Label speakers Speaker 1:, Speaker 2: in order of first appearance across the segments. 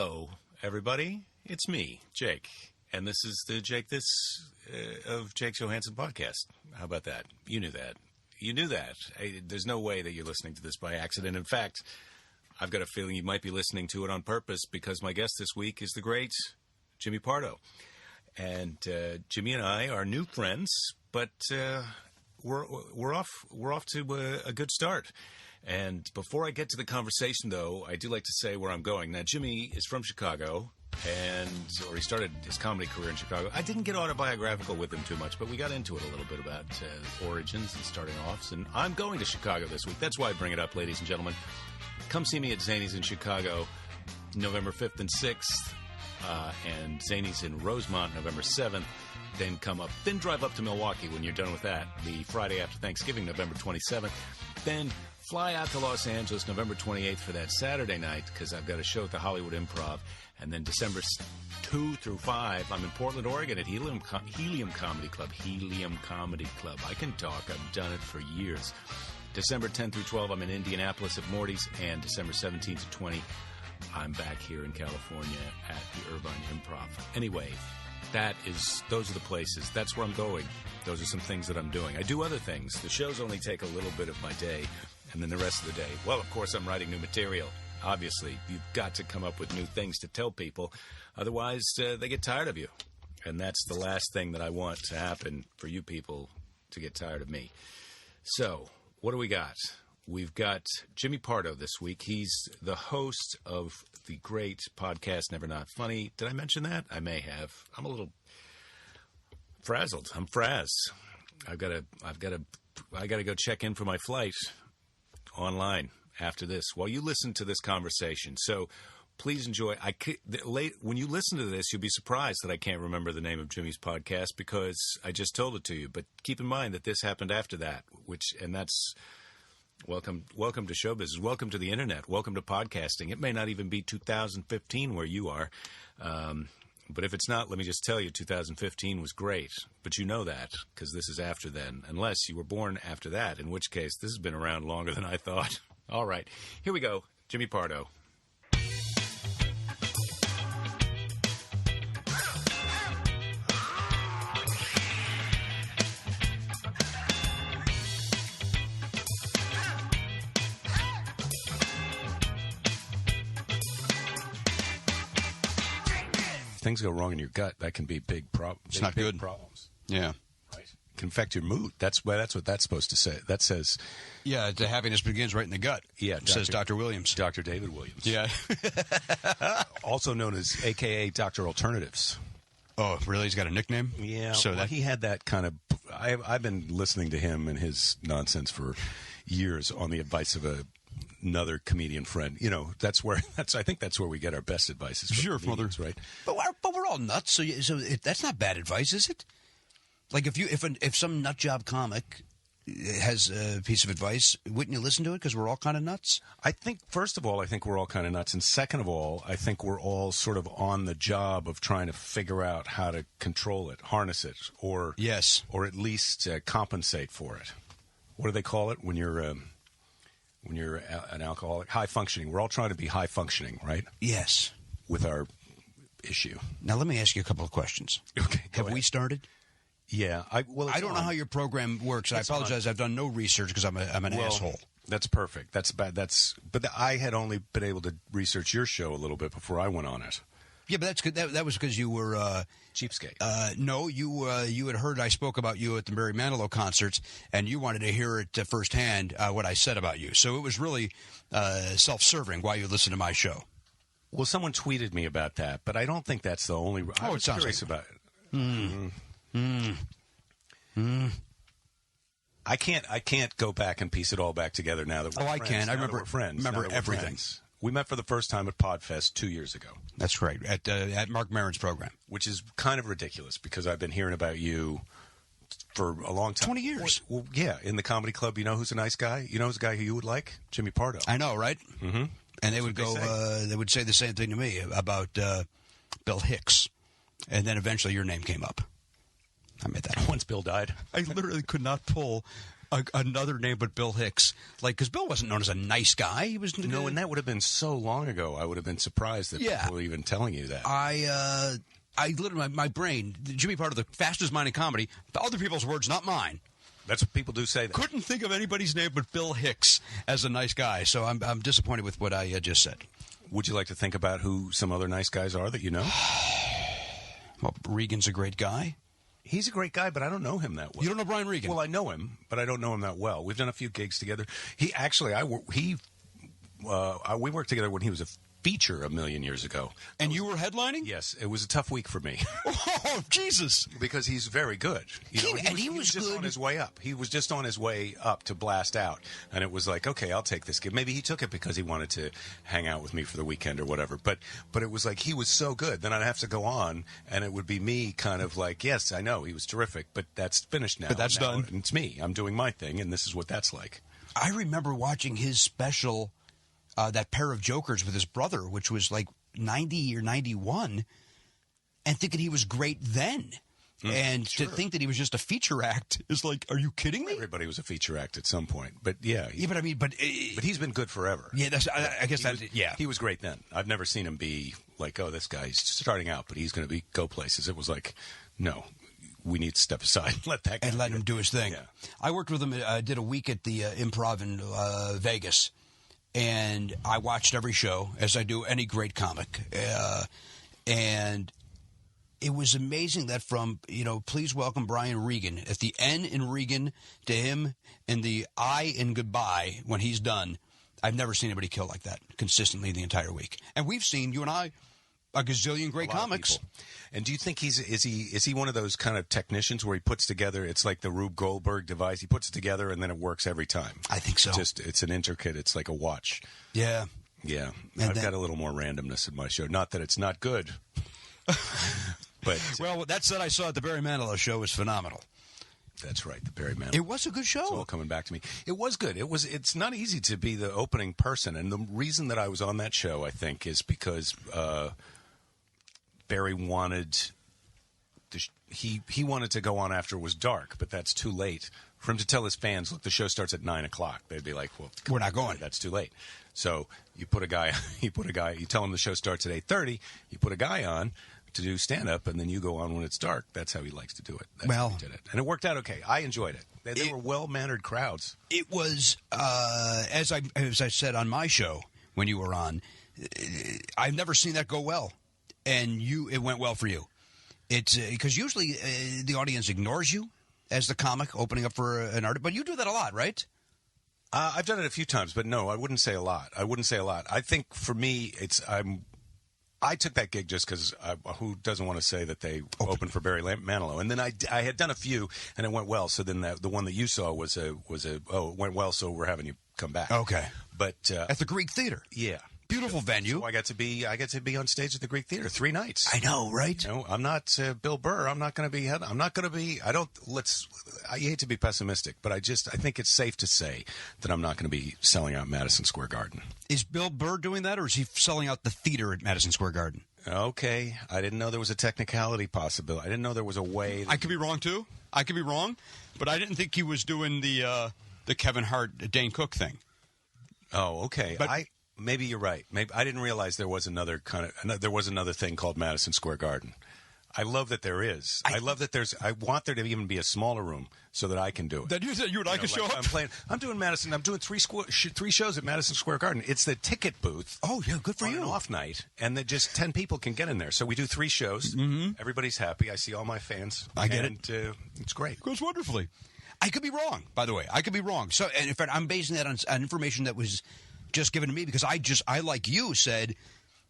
Speaker 1: Hello, everybody. It's me, Jake, and this is the Jake of Jake Johannsen podcast. How about that? You knew that. You knew that. There's no way that you're listening to this by accident. In fact, I've got a feeling you might be listening to it on purpose because my guest this week is the great Jimmy Pardo. And Jimmy and I are new friends, but we're off to a good start. And before I get to the conversation, though, I do like to say where I'm going. Now, Jimmy is from Chicago, or he started his comedy career in Chicago. I didn't get autobiographical with him too much, but we got into it a little bit about origins and starting offs. And I'm going to Chicago this week. That's why I bring it up, ladies and gentlemen. Come see me at Zany's in Chicago, November 5th and 6th, and Zany's in Rosemont, November 7th. Then drive up to Milwaukee when you're done with that, the Friday after Thanksgiving, November 27th. Then fly out to Los Angeles November 28th for that Saturday night because I've got a show at the Hollywood Improv. And then December 2 through 5, I'm in Portland, Oregon at Helium Comedy Club. Helium Comedy Club. I can talk. I've done it for years. December 10 through 12, I'm in Indianapolis at Morty's. And December 17 to 20, I'm back here in California at the Irvine Improv. Anyway, those are the places. That's where I'm going. Those are some things that I'm doing. I do other things. The shows only take a little bit of my day. And then the rest of the day, well, of course, I'm writing new material. Obviously, you've got to come up with new things to tell people. Otherwise, they get tired of you. And that's the last thing that I want to happen for you people, to get tired of me. So, what do we got? We've got Jimmy Pardo this week. He's the host of the great podcast Never Not Funny. Did I mention that? I may have. I'm a little frazzled. I'm frazzed. I gotta go check in for my flight online after this while you listen to this conversation. So please enjoy. When you listen to this, you'll be surprised that I can't remember the name of Jimmy's podcast because I just told it to you. But keep in mind that this happened after that, and that's welcome to show business. Welcome to the internet. Welcome to podcasting. It may not even be 2015 where you are. But if it's not, let me just tell you, 2015 was great. But you know that because this is after then, unless you were born after that, in which case this has been around longer than I thought. All right, here we go. Jimmy Pardo. Things go wrong in your gut, that can be big problems.
Speaker 2: It's not good.
Speaker 1: Problems.
Speaker 2: Yeah.
Speaker 1: Right. It can affect your mood. That's what that's supposed to say. That says...
Speaker 2: Yeah, the happiness begins right in the gut.
Speaker 1: Yeah.
Speaker 2: Says Dr. Williams.
Speaker 1: Dr. David Williams.
Speaker 2: Yeah.
Speaker 1: Also known as a.k.a. Dr. Alternatives.
Speaker 2: Oh, really? He's got a nickname?
Speaker 1: Yeah.
Speaker 2: So
Speaker 1: well, he had that kind of... I've been listening to him and his nonsense for years on the advice of another comedian friend. You know, I think that's where we get our best advice.
Speaker 2: Sure, from others,
Speaker 1: right?
Speaker 2: But we're all nuts. So that's not bad advice, is it? Like if some nut job comic has a piece of advice, wouldn't you listen to it because we're all kind of nuts?
Speaker 1: I think first of all, we're all kind of nuts, and second of all, I think we're all sort of on the job of trying to figure out how to control it, harness it, or at least compensate for it. What do they call it when you're an alcoholic? High functioning. We're all trying to be high functioning, right?
Speaker 2: Yes.
Speaker 1: With our issue.
Speaker 2: Now, let me ask you a couple of questions.
Speaker 1: Okay.
Speaker 2: Have we started?
Speaker 1: Yeah. I don't
Speaker 2: know how your program works. I apologize. I've done no research because I'm an asshole.
Speaker 1: That's perfect. That's bad. But I had only been able to research your show a little bit before I went on it.
Speaker 2: Yeah, but that's good. That was because you were
Speaker 1: cheapskate.
Speaker 2: No, you had heard I spoke about you at the Barry Manilow concerts, and you wanted to hear it firsthand what I said about you. So it was really self-serving while you listened to my show.
Speaker 1: Well, someone tweeted me about that, but I don't think that's the only. I was curious about it. I can't go back and piece it all back together now that we're friends.
Speaker 2: I can. I remember
Speaker 1: we're friends.
Speaker 2: Remember everything.
Speaker 1: Friends. We met for the first time at Podfest 2 years ago.
Speaker 2: That's right, at Mark Maron's program.
Speaker 1: Which is kind of ridiculous because I've been hearing about you for a long time.
Speaker 2: 20 years.
Speaker 1: Well, yeah, in the comedy club, you know who's a nice guy? You know who's a guy who you would like? Jimmy Pardo.
Speaker 2: I know, right?
Speaker 1: Mm-hmm.
Speaker 2: And they would they would say the same thing to me about Bill Hicks. And then eventually your name came up. I made that.
Speaker 1: Once Bill died.
Speaker 2: I literally could not pull another name but Bill Hicks. Like, because Bill wasn't known as a nice guy. He was
Speaker 1: No, and that would have been so long ago. I would have been surprised that people were even telling you that.
Speaker 2: I literally, my brain, Jimmy Pardo, the fastest mind in comedy, other people's words, not mine.
Speaker 1: That's what people do say. That.
Speaker 2: Couldn't think of anybody's name but Bill Hicks as a nice guy. So I'm disappointed with what I just said.
Speaker 1: Would you like to think about who some other nice guys are that you know?
Speaker 2: Well, Regan's a great guy.
Speaker 1: He's a great guy, but I don't know him that well.
Speaker 2: You don't know Brian Regan?
Speaker 1: Well, I know him, but I don't know him that well. We've done a few gigs together. He actually, we worked together when he was a feature a million years ago.
Speaker 2: And you were headlining?
Speaker 1: Yes, it was a tough week for me.
Speaker 2: Oh, Jesus.
Speaker 1: Because he's very good. He was just on his way up. He was just on his way up to blast out. And it was like, okay, I'll take this gig. Maybe he took it because he wanted to hang out with me for the weekend or whatever. But it was like he was so good. Then I'd have to go on, and it would be me kind of like, yes, I know, he was terrific, but that's finished now.
Speaker 2: But that's done.
Speaker 1: And it's me. I'm doing my thing, and this is what that's like.
Speaker 2: I remember watching his special, that Pair of Jokers with his brother, which was like 90 or 91, and thinking he was great then. And
Speaker 1: sure.
Speaker 2: to think that he was just a feature act is like, are you kidding me?
Speaker 1: Everybody was a feature act at some point. But yeah.
Speaker 2: But
Speaker 1: he's been good forever.
Speaker 2: Yeah, I guess
Speaker 1: He was great then. I've never seen him be like, oh, this guy's starting out, but he's going to go places. It was like, no. We need to step aside and let that guy
Speaker 2: let him do his thing.
Speaker 1: Yeah.
Speaker 2: I worked with him. I did a week at the Improv in Vegas, and I watched every show, as I do any great comic. And it was amazing that from, please welcome Brian Regan, at the N in Regan to him and the I in goodbye when he's done, I've never seen anybody kill like that consistently the entire week. And we've seen, you and I, a gazillion great comics.
Speaker 1: And do you think is he one of those kind of technicians where he puts together, it's like the Rube Goldberg device, he puts it together and then it works every time?
Speaker 2: I think so.
Speaker 1: It's an intricate, it's like a watch.
Speaker 2: Yeah.
Speaker 1: Yeah. I've got a little more randomness in my show. Not that it's not good. But
Speaker 2: well, that said, I saw at the Barry Manilow show was phenomenal.
Speaker 1: That's right, the Barry Manilow.
Speaker 2: It was a good show.
Speaker 1: It's all coming back to me. It was good. It's not easy to be the opening person, and the reason that I was on that show, I think, is because Barry wanted he wanted to go on after it was dark, but that's too late for him to tell his fans, look, the show starts at 9:00. They'd be like, well,
Speaker 2: we're not going.
Speaker 1: That's too late. So you tell him the show starts at 8:30. You put a guy on to do stand-up, and then you go on when it's dark. That's how he likes to do it. That's how he did it. And it worked out okay. I enjoyed it. They were well-mannered crowds.
Speaker 2: It was, as I said on my show when you were on, I've never seen that go well. And it went well for you. It's because usually the audience ignores you as the comic opening up for an artist, but you do that a lot, right?
Speaker 1: I've done it a few times, but no, I wouldn't say a lot. I think for me, I took that gig just because who doesn't want to say that they opened for Barry Manilow? And then I had done a few, and it went well. So then the one that you saw was it went well, so we're having you come back.
Speaker 2: Okay.
Speaker 1: But
Speaker 2: at the Greek Theater.
Speaker 1: Yeah.
Speaker 2: Beautiful venue.
Speaker 1: So I got to be on stage at the Greek Theater 3 nights.
Speaker 2: I know, right?
Speaker 1: I'm not Bill Burr. I'm not going to be. I hate to be pessimistic, but I think it's safe to say that I'm not going to be selling out Madison Square Garden.
Speaker 2: Is Bill Burr doing that, or is he selling out the theater at Madison Square Garden?
Speaker 1: Okay, I didn't know there was a technicality possibility. I didn't know there was a way.
Speaker 2: I could be wrong too. I could be wrong, but I didn't think he was doing the Kevin Hart, Dane Cook thing.
Speaker 1: Oh, okay. But maybe you're right. Maybe I didn't realize there was another thing called Madison Square Garden. I love that there is. I love that there's. I want there to even be a smaller room so that I can do it.
Speaker 2: That you and I can show up.
Speaker 1: I'm doing Madison. I'm doing three shows at Madison Square Garden. It's the ticket booth.
Speaker 2: Oh yeah, good for you.
Speaker 1: An off night, and that just 10 people can get in there. So we do 3 shows. Mm-hmm. Everybody's happy. I see all my fans.
Speaker 2: I get it.
Speaker 1: It's great.
Speaker 2: It goes wonderfully. I could be wrong, by the way. I could be wrong. So, and in fact, I'm basing that on information that was just given to me because I like you said,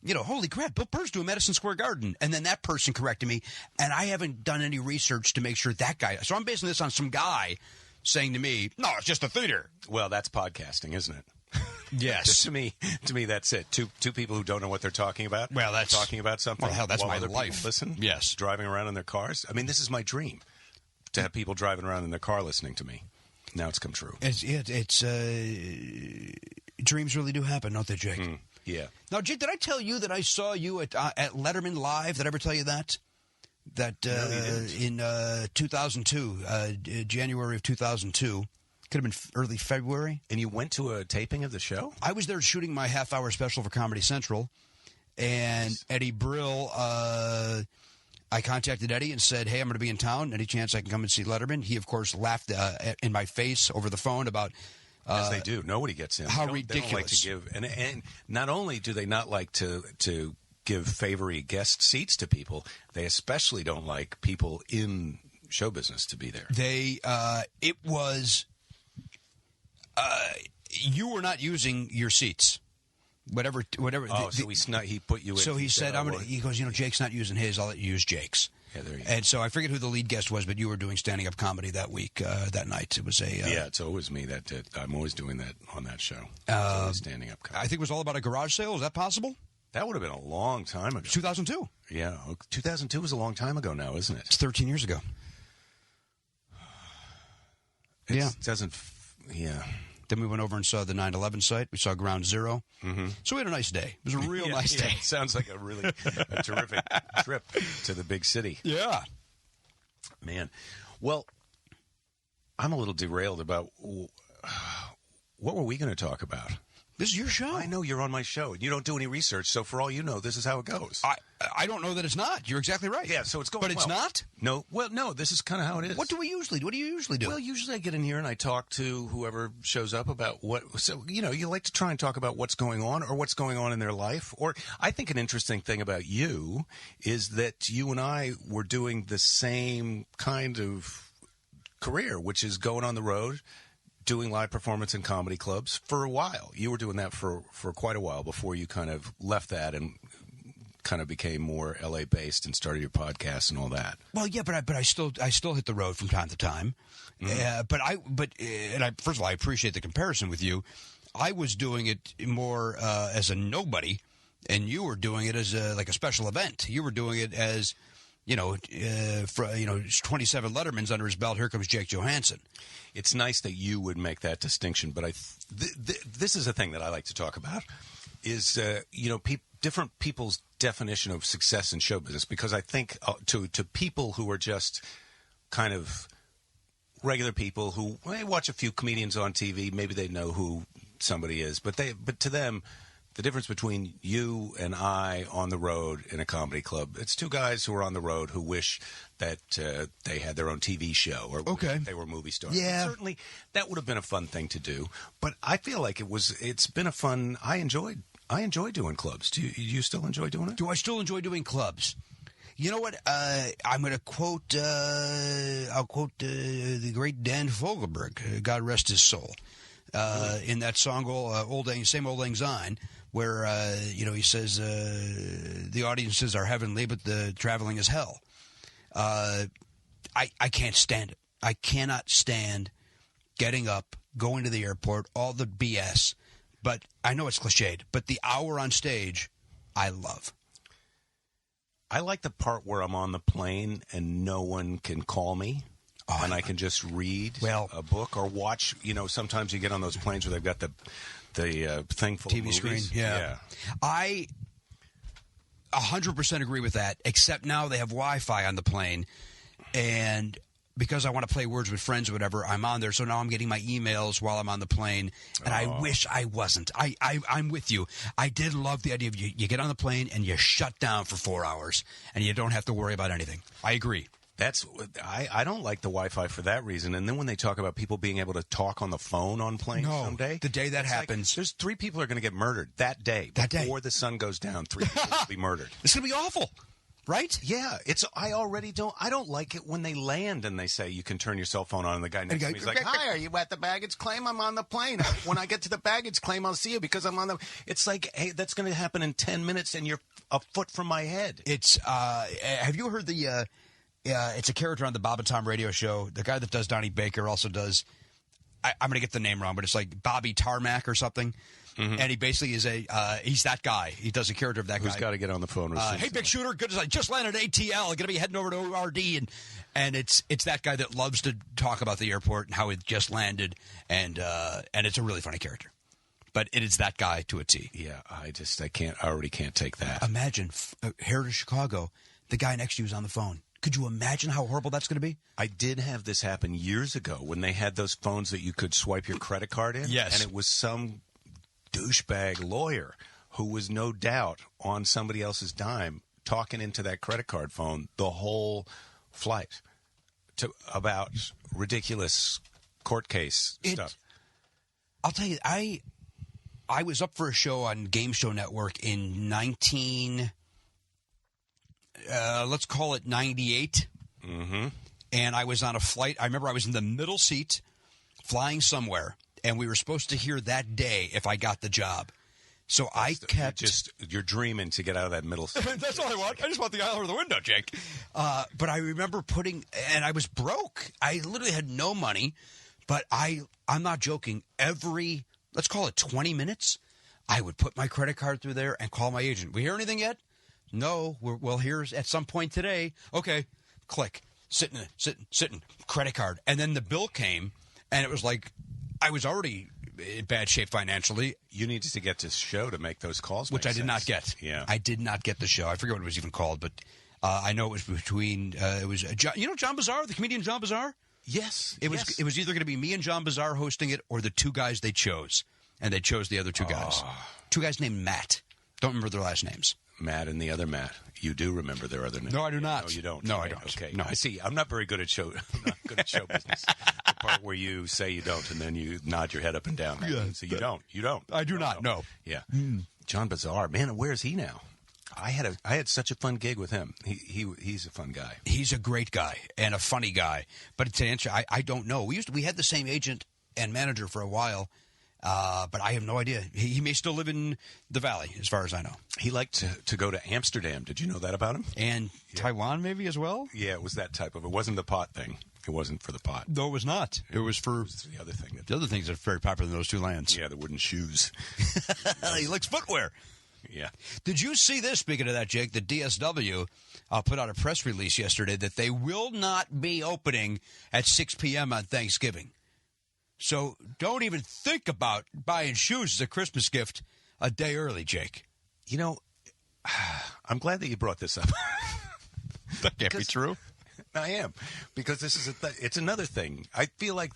Speaker 2: holy crap, Bill Burr's doing Madison Square Garden. And then that person corrected me, and I haven't done any research to make sure that guy. So I'm basing this on some guy saying to me, no, it's just a theater.
Speaker 1: Well, that's podcasting, isn't it?
Speaker 2: Yes.
Speaker 1: to me, that's it. Two people who don't know what they're talking about.
Speaker 2: Well, that's
Speaker 1: talking about something.
Speaker 2: Well, hell, that's my life.
Speaker 1: Listen.
Speaker 2: Yes.
Speaker 1: Driving around in their cars. I mean, this is my dream to have people driving around in their car listening to me. Now it's come true.
Speaker 2: Dreams really do happen, don't they, Jake?
Speaker 1: Yeah.
Speaker 2: Now, Jake, did I tell you that I saw you at Letterman Live? Did I ever tell you that? That
Speaker 1: no, you didn't.
Speaker 2: In 2002, January of 2002. Could have been early February.
Speaker 1: And you went to a taping of the show?
Speaker 2: I was there shooting my half-hour special for Comedy Central, and Eddie Brill, I contacted Eddie and said, hey, I'm going to be in town. Any chance I can come and see Letterman? He, of course, laughed in my face over the phone about...
Speaker 1: as they do. Nobody gets in.
Speaker 2: How ridiculous.
Speaker 1: They don't like to give, and not only do they not like to give favory guest seats to people, they especially don't like people in show business to be there.
Speaker 2: It was... you were not using your seats. Whatever.
Speaker 1: Oh, so he put you in.
Speaker 2: So he said, he goes, Jake's not using his. I'll let you use Jake's.
Speaker 1: Yeah, there you go.
Speaker 2: And so I forget who the lead guest was, but you were doing standing up comedy that week, that night. It was a.
Speaker 1: Yeah, it's always me that did. I'm always doing that on that show. Standing up comedy.
Speaker 2: I think it was all about a garage sale. Is that possible?
Speaker 1: That would have been a long time ago.
Speaker 2: 2002.
Speaker 1: Yeah, 2002 was a long time ago now, isn't it?
Speaker 2: It's 13 years ago.
Speaker 1: It doesn't. Yeah.
Speaker 2: Then we went over and saw the 9/11 site. We saw Ground Zero. Mm-hmm. So we had a nice day. It was a real nice day.
Speaker 1: It sounds like a terrific trip to the big city.
Speaker 2: Yeah.
Speaker 1: Man. Well, I'm a little derailed about what were we going to talk about?
Speaker 2: This is your show.
Speaker 1: I know you're on my show. You don't do any research, so for all you know, this is how it goes.
Speaker 2: I don't know that it's not. You're exactly right.
Speaker 1: Yeah, so it's going
Speaker 2: But it's not?
Speaker 1: No. Well, no, this is kind of how it is.
Speaker 2: What do we usually do? What do you usually do?
Speaker 1: Well, usually I get in here and I talk to whoever shows up about what... So, you like to try and talk about what's going on or what's going on in their life. Or I think an interesting thing about you is that you and I were doing the same kind of career, which is going on the road, doing live performance in comedy clubs for a while. You were doing that for quite a while before you kind of left that and kind of became more LA based and started your podcast and all that.
Speaker 2: Well, yeah, but I still hit the road from time to time. Mm-hmm. First of all, I appreciate the comparison with you. I was doing it more as a nobody, and you were doing it as like a special event. You were doing it as 27 Lettermans under his belt. Here comes Jake Johannsen.
Speaker 1: It's nice that you would make that distinction, but this is a thing that I like to talk about. Is different people's definition of success in show business, because I think to people who are just kind of regular people who watch a few comedians on TV, maybe they know who somebody is, but to them, the difference between you and I on the road in a comedy club, it's two guys who are on the road who wish that they had their own TV show or they were movie stars.
Speaker 2: Yeah.
Speaker 1: And certainly that would have been a fun thing to do, but I feel like it's been a fun. I enjoy doing clubs. Do you still enjoy doing it?
Speaker 2: Do I still enjoy doing clubs? You know what? I'm going to quote. I'll quote the great Dan Fogelberg, God rest his soul, in that song "Same Old Lang Syne," where he says the audiences are heavenly, but the traveling is hell. I can't stand it. I cannot stand getting up, going to the airport, all the BS. But I know it's cliched, but the hour on stage, I love.
Speaker 1: I like the part where I'm on the plane and no one can call me, and I can just read a book or watch. Sometimes you get on those planes where they've got the thing full
Speaker 2: TV
Speaker 1: of movies.
Speaker 2: screen. Yeah. I 100% agree with that, except now they have Wi-Fi on the plane, and because I want to play Words with Friends or whatever, I'm on there. So now I'm getting my emails while I'm on the plane, and I wish I wasn't. I'm with you. I did love the idea of you get on the plane and you shut down for 4 hours, and you don't have to worry about anything. I agree.
Speaker 1: I don't like the Wi-Fi for that reason. And then when they talk about people being able to talk on the phone on planes someday,
Speaker 2: the day that happens,
Speaker 1: there's 3 people are going to get murdered that day. Before the sun goes down, 3 people will be murdered.
Speaker 2: It's going to be awful. Right?
Speaker 1: Yeah. I don't like it when they land and they say you can turn your cell phone on and the guy next to me is like, hi, are you at the baggage claim? I'm on the plane. When I get to the baggage claim, I'll see you because I'm on the... It's like, hey, that's going to happen in 10 minutes and you're a foot from my head.
Speaker 2: It's, have you heard it's a character on the Bob and Tom radio show. The guy that does Donnie Baker also does, I'm going to get the name wrong, but it's like Bobby Tarmac or something. Mm-hmm. And he basically is he's that guy. He does a character of that guy.
Speaker 1: Who's got to get on the phone.
Speaker 2: Hey, big shooter, good as I just landed at ATL. Going to be heading over to ORD. And it's that guy that loves to talk about the airport and how it just landed. And it's a really funny character. But it is that guy to a T.
Speaker 1: Yeah, I already can't take that.
Speaker 2: Imagine, here to Chicago, the guy next to you is on the phone. Could you imagine how horrible that's going to be?
Speaker 1: I did have this happen years ago when they had those phones that you could swipe your credit card in.
Speaker 2: Yes.
Speaker 1: And it was some douchebag lawyer who was no doubt on somebody else's dime talking into that credit card phone the whole flight about ridiculous court case stuff.
Speaker 2: I'll tell you, I was up for a show on Game Show Network in let's call it 98.
Speaker 1: Mm-hmm.
Speaker 2: And I was on a flight. I remember I was in the middle seat flying somewhere, and we were supposed to hear that day if I got the job. So I kept...
Speaker 1: You're dreaming to get out of that middle seat.
Speaker 2: That's all I want. I just want the aisle or the window, Jake. But I remember and I was broke. I literally had no money, but I'm not joking. Let's call it 20 minutes, I would put my credit card through there and call my agent. We hear anything yet? No. We'll hear at some point today. Okay. Click. Sitting. Credit card. And then the bill came, and it was like I was already in bad shape financially.
Speaker 1: You needed to get to show to make those calls,
Speaker 2: which I did not get.
Speaker 1: Yeah,
Speaker 2: I did not get the show. I forget what it was even called, but I know it was between. It was John Bazar, the comedian John Bazar.
Speaker 1: Yes,
Speaker 2: it was. It was either going to be me and John Bazar hosting it, or the two guys they chose, and they chose the other two guys. Two guys named Matt. Don't remember their last names.
Speaker 1: Matt and the other Matt. You do remember their other names?
Speaker 2: No, I do not.
Speaker 1: No, you don't.
Speaker 2: No, I don't.
Speaker 1: Okay.
Speaker 2: No,
Speaker 1: I see. I'm not very good at show. I'm not good at show business. The part where you say you don't, and then you nod your head up and down.
Speaker 2: Yeah,
Speaker 1: so you don't. You don't.
Speaker 2: I do not. No.
Speaker 1: Yeah. John Bazar. Man, where is he now? I had such a fun gig with him. He's a fun guy.
Speaker 2: He's a great guy and a funny guy. But to answer, I don't know. We had the same agent and manager for a while. But I have no idea. He may still live in the Valley, as far as I know.
Speaker 1: He liked to go to Amsterdam. Did you know that about him?
Speaker 2: And Taiwan, maybe, as well?
Speaker 1: Yeah, it was that type of... It wasn't the pot thing. It wasn't for the pot.
Speaker 2: No, it was not. It was for...
Speaker 1: It was the other thing.
Speaker 2: The other things that are very popular in those two lands.
Speaker 1: Yeah, the wooden shoes.
Speaker 2: He likes footwear.
Speaker 1: Yeah.
Speaker 2: Did you see this, speaking of that, Jake? The DSW put out a press release yesterday that they will not be opening at 6 p.m. on Thanksgiving. So don't even think about buying shoes as a Christmas gift a day early, Jake.
Speaker 1: You know, I'm glad that you brought this up.
Speaker 2: That can't be true.
Speaker 1: I am, because this is it's another thing. I feel like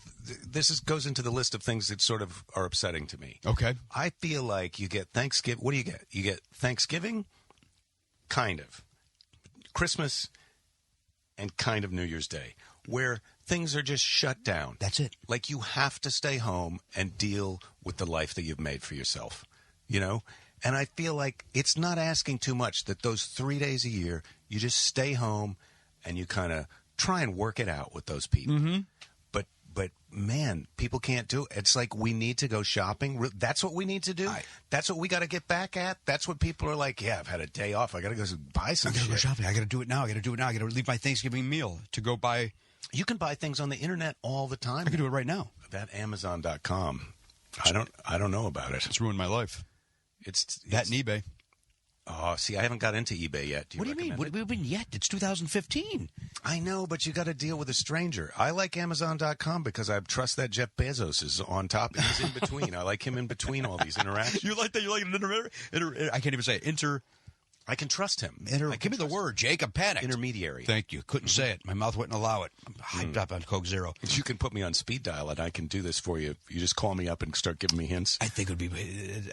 Speaker 1: this goes into the list of things that sort of are upsetting to me.
Speaker 2: Okay.
Speaker 1: I feel like you get Thanksgiving. What do you get? You get Thanksgiving, kind of, Christmas, and kind of New Year's Day, where things are just shut down.
Speaker 2: That's it.
Speaker 1: Like you have to stay home and deal with the life that you've made for yourself, you know? And I feel like it's not asking too much that those 3 days a year, you just stay home and you kind of try and work it out with those people.
Speaker 2: Mm-hmm.
Speaker 1: But man, people can't do it. It's like we need to go shopping. That's what we need to do. That's what we got to get back at. That's what people are like, yeah, I've had a day off. I got to go buy some shit.
Speaker 2: I got to go shopping. I got to do it now. I got to leave my Thanksgiving meal to go buy.
Speaker 1: You can buy things on the internet all the time.
Speaker 2: I can do it right now.
Speaker 1: That Amazon.com. I don't know about it.
Speaker 2: It's ruined my life.
Speaker 1: It's
Speaker 2: that and eBay.
Speaker 1: Oh, see, I haven't got into eBay yet.
Speaker 2: What do you mean? What do you mean yet? It's 2015.
Speaker 1: I know, but you got to deal with a stranger. I like Amazon.com because I trust that Jeff Bezos is on top. He's in between. I like him in between all these interactions.
Speaker 2: You like that? You like an I can't even say it.
Speaker 1: I can trust him.
Speaker 2: Give me the word, Jake. I'm panicked.
Speaker 1: Intermediary.
Speaker 2: Thank you. Couldn't say it. My mouth wouldn't allow it. I'm hyped up on Coke Zero.
Speaker 1: You can put me on speed dial, and I can do this for you. You just call me up and start giving me hints.
Speaker 2: I think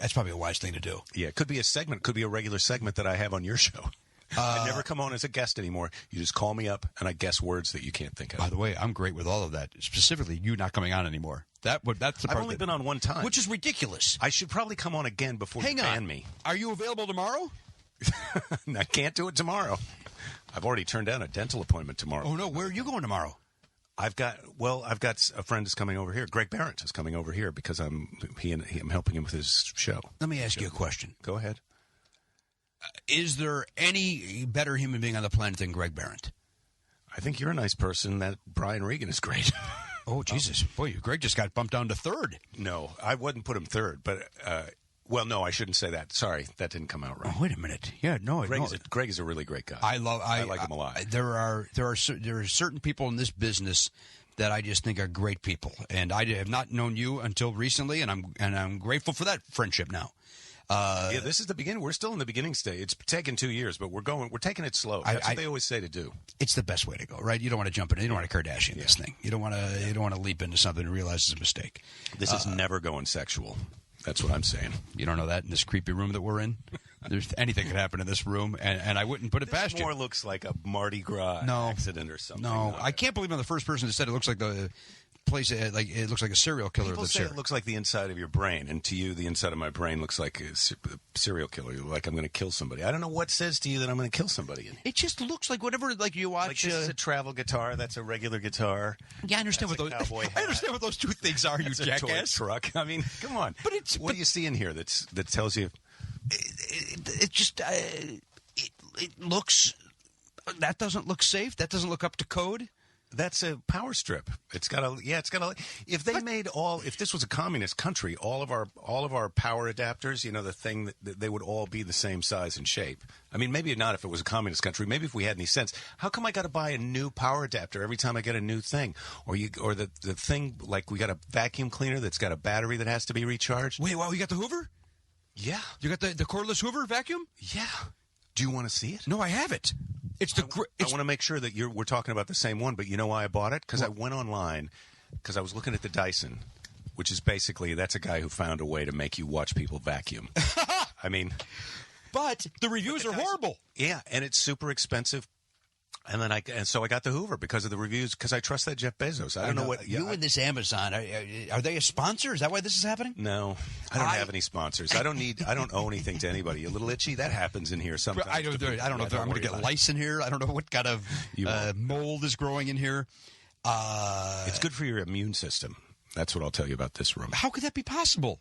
Speaker 2: that's probably a wise thing to do.
Speaker 1: Yeah, it could be a segment. Could be a regular segment that I have on your show. I never come on as a guest anymore. You just call me up, and I guess words that you can't think of.
Speaker 2: By the way, I'm great with all of that. Specifically, you not coming on anymore. That's the part.
Speaker 1: I've only been on one time,
Speaker 2: which is ridiculous.
Speaker 1: I should probably come on again before you ban me.
Speaker 2: Are you available tomorrow?
Speaker 1: I can't do it tomorrow. I've already turned down a dental appointment tomorrow.
Speaker 2: Oh, no. Where are you going tomorrow?
Speaker 1: I've got a friend is coming over here. Greg Barrett is coming over here because I'm helping him with his show.
Speaker 2: Let me ask you a question.
Speaker 1: Go ahead.
Speaker 2: Is there any better human being on the planet than Greg Barrett?
Speaker 1: I think you're a nice person. That Brian Regan is great.
Speaker 2: Oh, Jesus. Boy, Greg just got bumped down to third.
Speaker 1: No, I wouldn't put him third, but... well, no, I shouldn't say that. Sorry, that didn't come out right.
Speaker 2: Oh, wait a minute. Yeah, no.
Speaker 1: Greg is a really great guy.
Speaker 2: I
Speaker 1: like him a lot.
Speaker 2: There are certain people in this business that I just think are great people, and I have not known you until recently, and I'm grateful for that friendship now.
Speaker 1: Yeah, this is the beginning. We're still in the beginning stage. It's taken 2 years, but we're taking it slow. That's what they always say to do.
Speaker 2: It's the best way to go, right? You don't want to jump in. You don't want to Kardashian this thing. You don't want to leap into something and realize it's a mistake.
Speaker 1: This is never going sexual. That's what I'm saying.
Speaker 2: You don't know that in this creepy room that we're in? There's anything could happen in this room, and I wouldn't put it past you.
Speaker 1: This more looks like a Mardi Gras accident or something.
Speaker 2: No, I can't believe I'm the first person that said it looks like the place. Like it looks like a serial killer.
Speaker 1: People say it looks like the inside of your brain, and to you, the inside of my brain looks like a serial killer. Like I'm going to kill somebody. I don't know what says to you that I'm going to kill somebody.
Speaker 2: It just looks like whatever. Like you watch.
Speaker 1: Like this is a travel guitar. That's a regular guitar.
Speaker 2: Yeah, I understand what those. I understand what those two things are.
Speaker 1: That's
Speaker 2: you jackass.
Speaker 1: A toy truck. I mean, come on. But what do you see in here that tells you?
Speaker 2: It just it looks. That doesn't look safe. That doesn't look up to code.
Speaker 1: That's a power strip. It's got a. If this was a communist country, all of our power adapters, the thing that they would all be the same size and shape. I mean, maybe not if it was a communist country. Maybe if we had any sense. How come I got to buy a new power adapter every time I get a new thing? Or the thing like we got a vacuum cleaner that's got a battery that has to be recharged.
Speaker 2: Wait, you got the Hoover?
Speaker 1: Yeah.
Speaker 2: You got the cordless Hoover vacuum?
Speaker 1: Yeah. Do you want to see it?
Speaker 2: No, I have it. I
Speaker 1: want to make sure that we're talking about the same one, but you know why I bought it? Because I went online because I was looking at the Dyson, which is basically that's a guy who found a way to make you watch people vacuum. I mean,
Speaker 2: but the reviews are horrible.
Speaker 1: Yeah, and it's super expensive. And so I got the Hoover because of the reviews, because I trust that Jeff Bezos. I don't know what
Speaker 2: you and this Amazon are they a sponsor? Is that why this is happening?
Speaker 1: No, I don't have any sponsors. I don't owe anything to anybody. A little itchy, that happens in here sometimes.
Speaker 2: I don't know if I'm going to get lice in here. I don't know what kind of mold is growing in here.
Speaker 1: It's good for your immune system. That's what I'll tell you about this room.
Speaker 2: How could that be possible?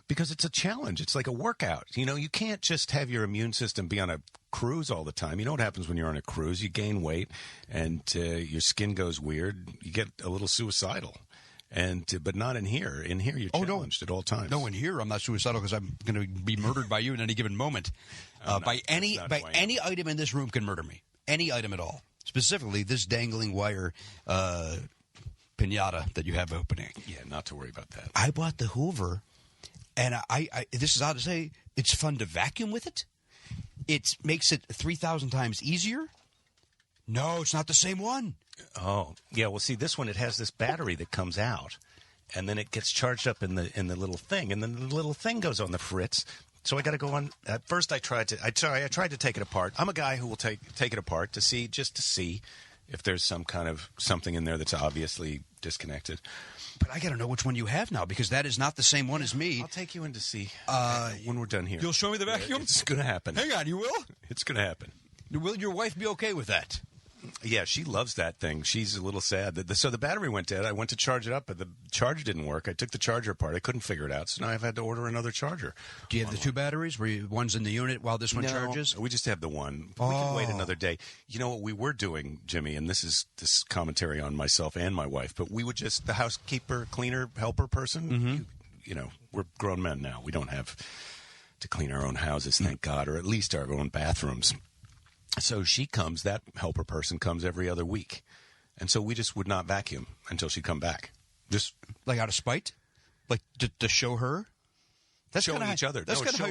Speaker 1: Because it's a challenge. It's like a workout. You can't just have your immune system be on a cruise all the time. You know what happens when you're on a cruise? You gain weight, and your skin goes weird. You get a little suicidal. But not in here. In here, you're challenged at all times.
Speaker 2: No, in here, I'm not suicidal because I'm going to be murdered by you in any given moment. Any item in this room can murder me. Any item at all. Specifically, this dangling wire pinata that you have opening.
Speaker 1: Yeah, not to worry about that.
Speaker 2: I bought the Hoover. And I this is odd to say, it's fun to vacuum with it. It makes it 3,000 times easier. No, it's not the same one.
Speaker 1: Oh, yeah. Well, see, this one, it has this battery that comes out, and then it gets charged up in the little thing, and then the little thing goes on the fritz. So I got to go on. At first, I tried to take it apart. I'm a guy who will take it apart to see if there's some kind of something in there that's obviously disconnected.
Speaker 2: But I got to know which one you have now, because that is not the same one as me.
Speaker 1: I'll take you in to see when we're done here.
Speaker 2: You'll show me the vacuum?
Speaker 1: It's going to happen.
Speaker 2: Hang on, you will?
Speaker 1: It's going to happen.
Speaker 2: Will your wife be okay with that?
Speaker 1: Yeah, she loves that thing. She's a little sad. So the battery went dead. I went to charge it up, but the charger didn't work. I took the charger apart. I couldn't figure it out, so now I've had to order another charger.
Speaker 2: Do you have the two batteries? One's in the unit while this one charges?
Speaker 1: We just have the one. We can wait another day. You know what we were doing, Jimmy, and this is commentary on myself and my wife, but we would just, the housekeeper, cleaner, helper person, we're grown men now. We don't have to clean our own houses, thank God, or at least our own bathrooms. So that helper person comes every other week. And so we just would not vacuum until she'd come back. Just
Speaker 2: like out of spite? Like to show her?
Speaker 1: That's showing each other.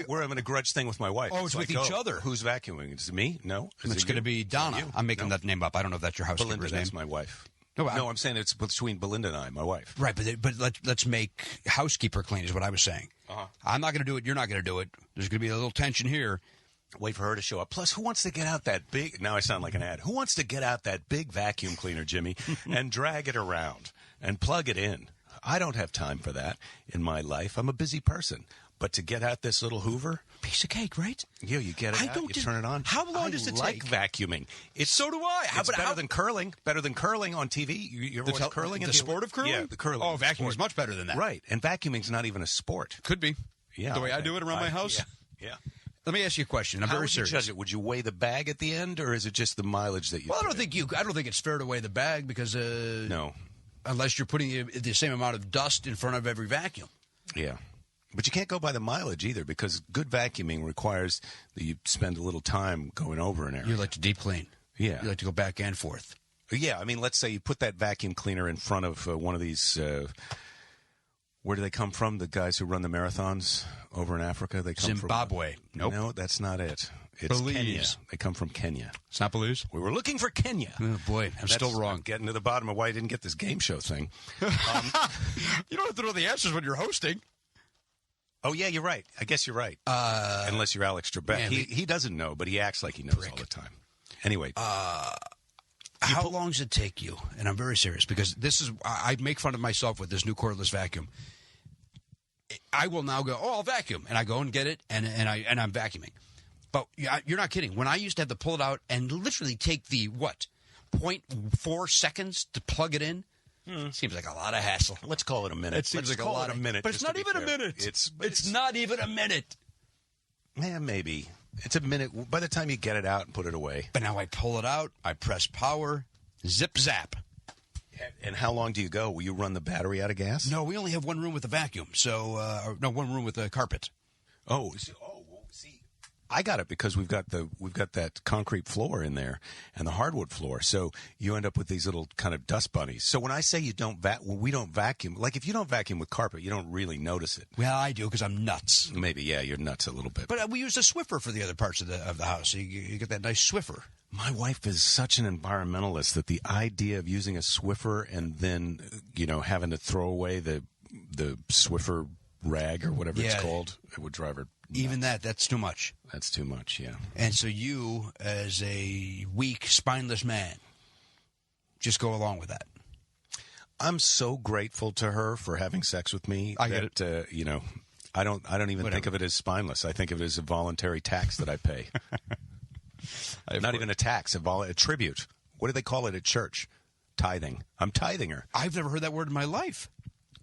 Speaker 1: We're having a grudge thing with my wife.
Speaker 2: Oh, it's with each other.
Speaker 1: Who's vacuuming? Is it me? No.
Speaker 2: It's going to be Donna. I'm making that name up. I don't know if that's your housekeeper's
Speaker 1: Belinda,
Speaker 2: name.
Speaker 1: That's my wife.
Speaker 2: No,
Speaker 1: I'm saying it's between Belinda and I, my wife.
Speaker 2: Right, but let's make housekeeper clean is what I was saying.
Speaker 1: Uh-huh.
Speaker 2: I'm not going to do it. You're not going to do it. There's going to be a little tension here.
Speaker 1: Wait for her to show up. Plus, who wants to get out that big... Now I sound like an ad. Who wants to get out that big vacuum cleaner, Jimmy, and drag it around and plug it in? I don't have time for that in my life. I'm a busy person. But to get out this little Hoover...
Speaker 2: Piece of cake, right?
Speaker 1: Yeah, you get it out, you turn it on.
Speaker 2: How long does it take?
Speaker 1: I like vacuuming.
Speaker 2: So do I.
Speaker 1: It's better than curling. Better than curling on TV. You ever watch curling?
Speaker 2: The sport of curling?
Speaker 1: Yeah, the curling.
Speaker 2: Oh, vacuuming is much better than that.
Speaker 1: Right. And vacuuming's not even a sport.
Speaker 2: Could be.
Speaker 1: Yeah.
Speaker 2: The way I do it around my house?
Speaker 1: Yeah.
Speaker 2: Let me ask you a question. I'm very serious.
Speaker 1: How would you judge it? Would you weigh the bag at the end, or is it just the mileage that you...
Speaker 2: Well, I don't think it's fair to weigh the bag because...
Speaker 1: No.
Speaker 2: Unless you're putting the same amount of dust in front of every vacuum.
Speaker 1: Yeah. But you can't go by the mileage either, because good vacuuming requires that you spend a little time going over an area.
Speaker 2: You like to deep clean.
Speaker 1: Yeah.
Speaker 2: You like to go back and forth.
Speaker 1: Yeah, I mean, let's say you put that vacuum cleaner in front of one of these Where do they come from? The guys who run the marathons over in Africa? They come
Speaker 2: Zimbabwe.
Speaker 1: From,
Speaker 2: nope.
Speaker 1: No, that's not it. It's
Speaker 2: Belize.
Speaker 1: Kenya. They come from Kenya.
Speaker 2: It's not Belize?
Speaker 1: We were looking for Kenya.
Speaker 2: Oh, boy. I'm still wrong.
Speaker 1: I'm getting to the bottom of why I didn't get this game show thing.
Speaker 2: You don't have to know the answers when you're hosting.
Speaker 1: Oh, yeah, you're right. I guess you're right. Unless you're Alex Trebek.
Speaker 2: Man,
Speaker 1: he doesn't know, but he acts like he knows all the time. Anyway.
Speaker 2: How long does it take you? And I'm very serious because this is, I make fun of myself with this new cordless vacuum. I will now go, I'll vacuum. And I go and get it, and I'm vacuuming. But you're not kidding. When I used to have to pull it out and literally take the, 0.4 seconds to plug it in, seems like a lot of hassle.
Speaker 1: Let's call it a minute.
Speaker 2: It seems like a lot of
Speaker 1: minute.
Speaker 2: But it's not even a minute. It's not even a minute.
Speaker 1: Yeah, maybe. It's a minute by the time you get it out and put it away.
Speaker 2: But now I pull it out, I press power, zip zap.
Speaker 1: And how long do you go? Will you run the battery out of gas?
Speaker 2: No, we only have one room with a vacuum. So, one room with a carpet.
Speaker 1: See, I got it because we've got that concrete floor in there and the hardwood floor. So you end up with these little kind of dust bunnies. So when I say we don't vacuum, like if you don't vacuum with carpet, you don't really notice it.
Speaker 2: Well, I do because I'm nuts.
Speaker 1: Maybe, yeah, you're nuts a little bit.
Speaker 2: But we use a Swiffer for the other parts of the house. So you get that nice Swiffer.
Speaker 1: My wife is such an environmentalist that the idea of using a Swiffer and then, having to throw away the Swiffer rag or whatever it's called, it would drive her nuts.
Speaker 2: Even that's too much.
Speaker 1: That's too much, yeah.
Speaker 2: And so you, as a weak, spineless man, just go along with that.
Speaker 1: I'm so grateful to her for having sex with me.
Speaker 2: I get
Speaker 1: it. I don't even think of it as spineless. I think of it as a voluntary tax that I pay. Not even a tax, a tribute. What do they call it at church? Tithing. I'm tithing her.
Speaker 2: I've never heard that word in my life.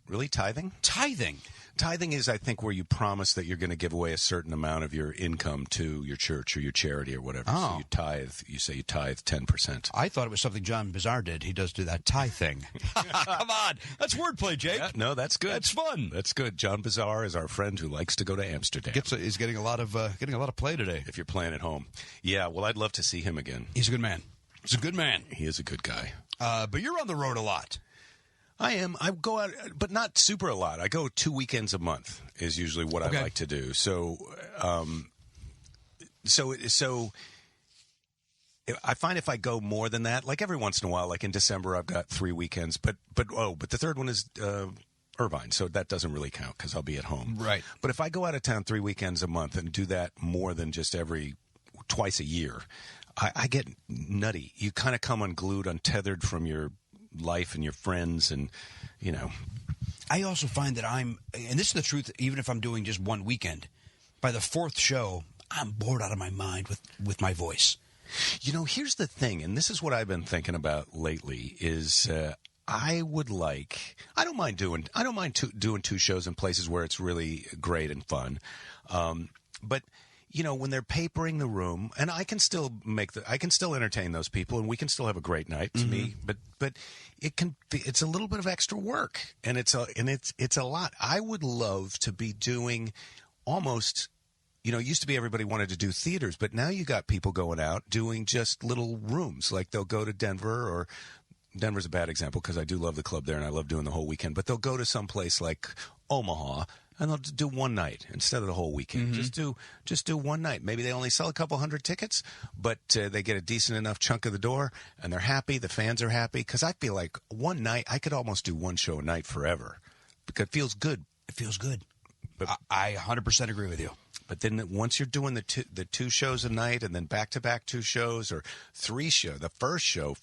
Speaker 1: Really, tithing?
Speaker 2: Tithing.
Speaker 1: Tithing is, I think, where you promise that you're going to give away a certain amount of your income to your church or your charity or whatever.
Speaker 2: Oh.
Speaker 1: So you tithe. You say you tithe 10%.
Speaker 2: I thought it was something John Bizarre did. He does do that tithe thing. Come on. That's wordplay, Jake.
Speaker 1: Yeah, no, that's good.
Speaker 2: That's fun.
Speaker 1: That's good. John Bizarre is our friend who likes to go to Amsterdam.
Speaker 2: He's getting a lot of play today.
Speaker 1: If you're playing at home. Yeah, well, I'd love to see him again.
Speaker 2: He's a good man. He's a good man.
Speaker 1: He is a good guy.
Speaker 2: But you're on the road a lot.
Speaker 1: I am. I go out, but not super a lot. I go 2 weekends a month is usually what I like to do. So, so I find if I go more than that, like every once in a while, like in December, I've got 3 weekends, but the third one is Irvine, so that doesn't really count because I'll be at home.
Speaker 2: Right.
Speaker 1: But if I go out of town 3 weekends a month and do that more than just twice a year, I get nutty. You kind of come unglued, untethered from your life and your friends, and
Speaker 2: I also find that and this is the truth, even if I'm doing just one weekend, by the fourth show, I'm bored out of my mind with my voice.
Speaker 1: Here's the thing, and this is what I've been thinking about lately, is I don't mind doing 2 shows in places where it's really great and fun. But when they're papering the room, and I can still entertain those people, and we can still have a great night to me. But it's a little bit of extra work, and it's a lot. I would love to be doing almost. It used to be everybody wanted to do theaters, but now you got people going out doing just little rooms. Like they'll go to Denver, or Denver's a bad example because I do love the club there and I love doing the whole weekend. But they'll go to some place like Omaha. And they'll do one night instead of the whole weekend. Just do one night. Maybe they only sell a couple hundred tickets, but they get a decent enough chunk of the door, and they're happy. The fans are happy. Because I feel like one night, I could almost do one show a night forever. Because it feels good.
Speaker 2: It feels good.
Speaker 1: But
Speaker 2: I 100% agree with you.
Speaker 1: But then once you're doing the 2 shows a night, and then back-to-back 2 shows or 3 shows, the first show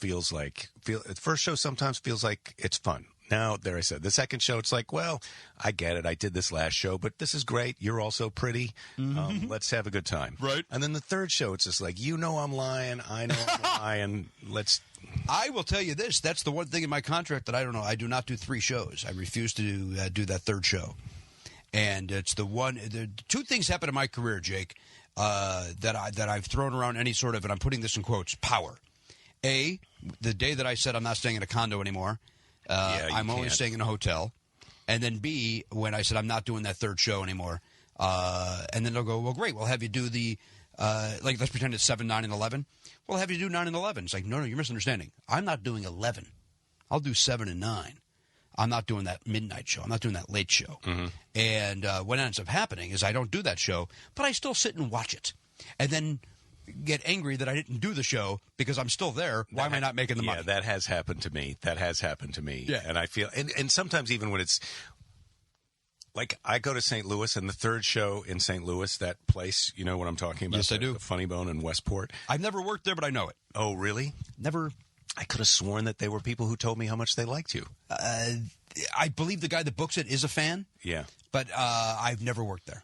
Speaker 1: sometimes feels like it's fun. Now, there I said, the second show, it's like, well, I get it. I did this last show, but this is great. You're also pretty. Let's have a good time.
Speaker 2: Right.
Speaker 1: And then the third show, it's just like, I'm lying. I know I'm lying.
Speaker 2: I will tell you this. That's the one thing in my contract that I don't know. I do not do 3 shows. I refuse to do that third show. And it's the 2 things happen in my career, Jake, that I've thrown around any sort of, and I'm putting this in quotes, power. A, the day that I said I'm not staying in a condo anymore. I'm only staying in a hotel. And then B, when I said I'm not doing that third show anymore, and then they'll go, well, great, we'll have you do the, let's pretend it's 7, 9, and 11. We'll have you do 9 and 11. It's like, no, you're misunderstanding. I'm not doing 11. I'll do 7 and 9. I'm not doing that midnight show. I'm not doing that late show.
Speaker 1: Mm-hmm.
Speaker 2: And what ends up happening is I don't do that show, but I still sit and watch it. And then get angry that I didn't do the show because I'm still there. Why am I not making the money?
Speaker 1: Yeah, that has happened to me.
Speaker 2: Yeah.
Speaker 1: And I feel, and sometimes even when it's, like, I go to St. Louis, and the third show in St. Louis, that place, you know what I'm talking about?
Speaker 2: Yes, I do.
Speaker 1: The Funny Bone in Westport.
Speaker 2: I've never worked there, but I know it.
Speaker 1: Oh, really?
Speaker 2: Never.
Speaker 1: I could have sworn that they were people who told me how much they liked you.
Speaker 2: I believe the guy that books it is a fan.
Speaker 1: Yeah.
Speaker 2: But I've never worked there.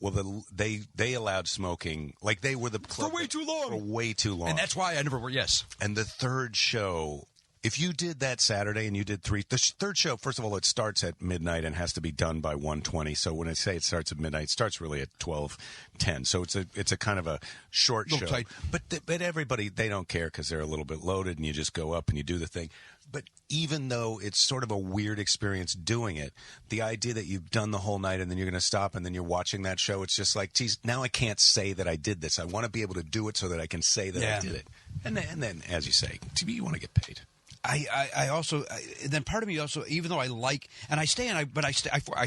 Speaker 1: Well, they allowed smoking, like they were the club
Speaker 2: For way too long.
Speaker 1: For way too long.
Speaker 2: And that's why I never worked, yes.
Speaker 1: And the third show, if you did that Saturday and you did the third show, first of all, it starts at midnight and has to be done by 1:20. So when I say it starts at midnight, it starts really at 12:10. So it's a kind of a short show.
Speaker 2: Tight.
Speaker 1: But everybody, they don't care because they're a little bit loaded, and you just go up and you do the thing. But even though it's sort of a weird experience doing it, the idea that you've done the whole night and then you're going to stop and then you're watching that show, it's just like, geez, now I can't say that I did this. I want to be able to do it so that I can say that I did it. And then, as you say, you want to get paid.
Speaker 2: I also then part of me also, even though I like, and I stay and I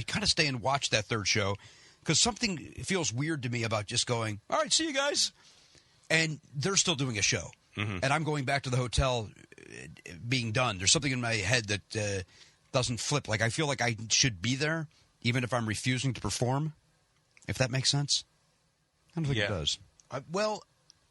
Speaker 2: kind of stay and watch that third show because something feels weird to me about just going, all right, see you guys, and they're still doing a show, and I'm going back to the hotel being done. There's something in my head that doesn't flip. Like I feel like I should be there even if I'm refusing to perform. If that makes sense, I don't think it does.
Speaker 1: Well,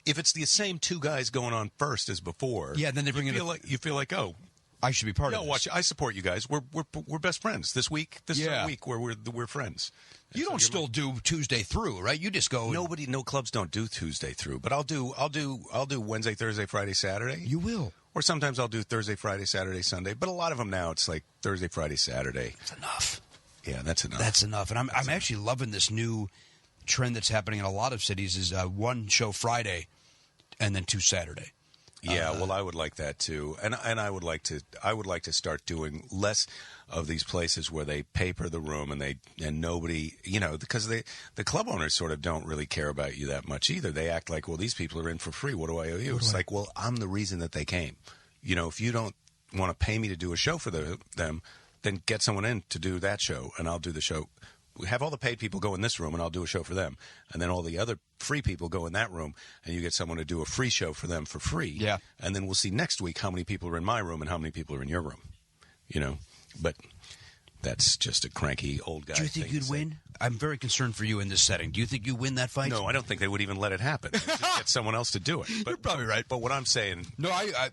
Speaker 1: if it's the same two guys going on first as before,
Speaker 2: then they bring
Speaker 1: you feel like, oh,
Speaker 2: I should be part of this.
Speaker 1: Watch, I support you guys. We're best friends this week. This is a week where we're friends.
Speaker 2: You don't still do Tuesday through, right? You just go.
Speaker 1: No clubs don't do Tuesday through, but I'll do Wednesday, Thursday, Friday, Saturday.
Speaker 2: You will.
Speaker 1: Or sometimes I'll do Thursday, Friday, Saturday, Sunday. But a lot of them now, it's like Thursday, Friday, Saturday.
Speaker 2: That's enough.
Speaker 1: Yeah, that's enough.
Speaker 2: That's enough. And I'm actually loving this new trend that's happening in a lot of cities is one show Friday and then two Saturday.
Speaker 1: Yeah, well, I would like that too, and I would like to start doing less of these places where they paper the room and nobody, because the club owners sort of don't really care about you that much either. They act like, well, these people are in for free. What do I owe you? It's like, well, I'm the reason that they came. If you don't want to pay me to do a show for them, then get someone in to do that show, and I'll do the show. We have all the paid people go in this room, and I'll do a show for them. And then all the other free people go in that room, and you get someone to do a free show for them for free.
Speaker 2: Yeah.
Speaker 1: And then we'll see next week how many people are in my room and how many people are in your room. But that's just a cranky old guy.
Speaker 2: Do you think you'd win? I'm very concerned for you in this setting. Do you think you win that fight?
Speaker 1: No, I don't think they would even let it happen. Just get someone else to do it. But,
Speaker 2: You're probably right.
Speaker 1: But what I'm saying...
Speaker 2: No,
Speaker 1: what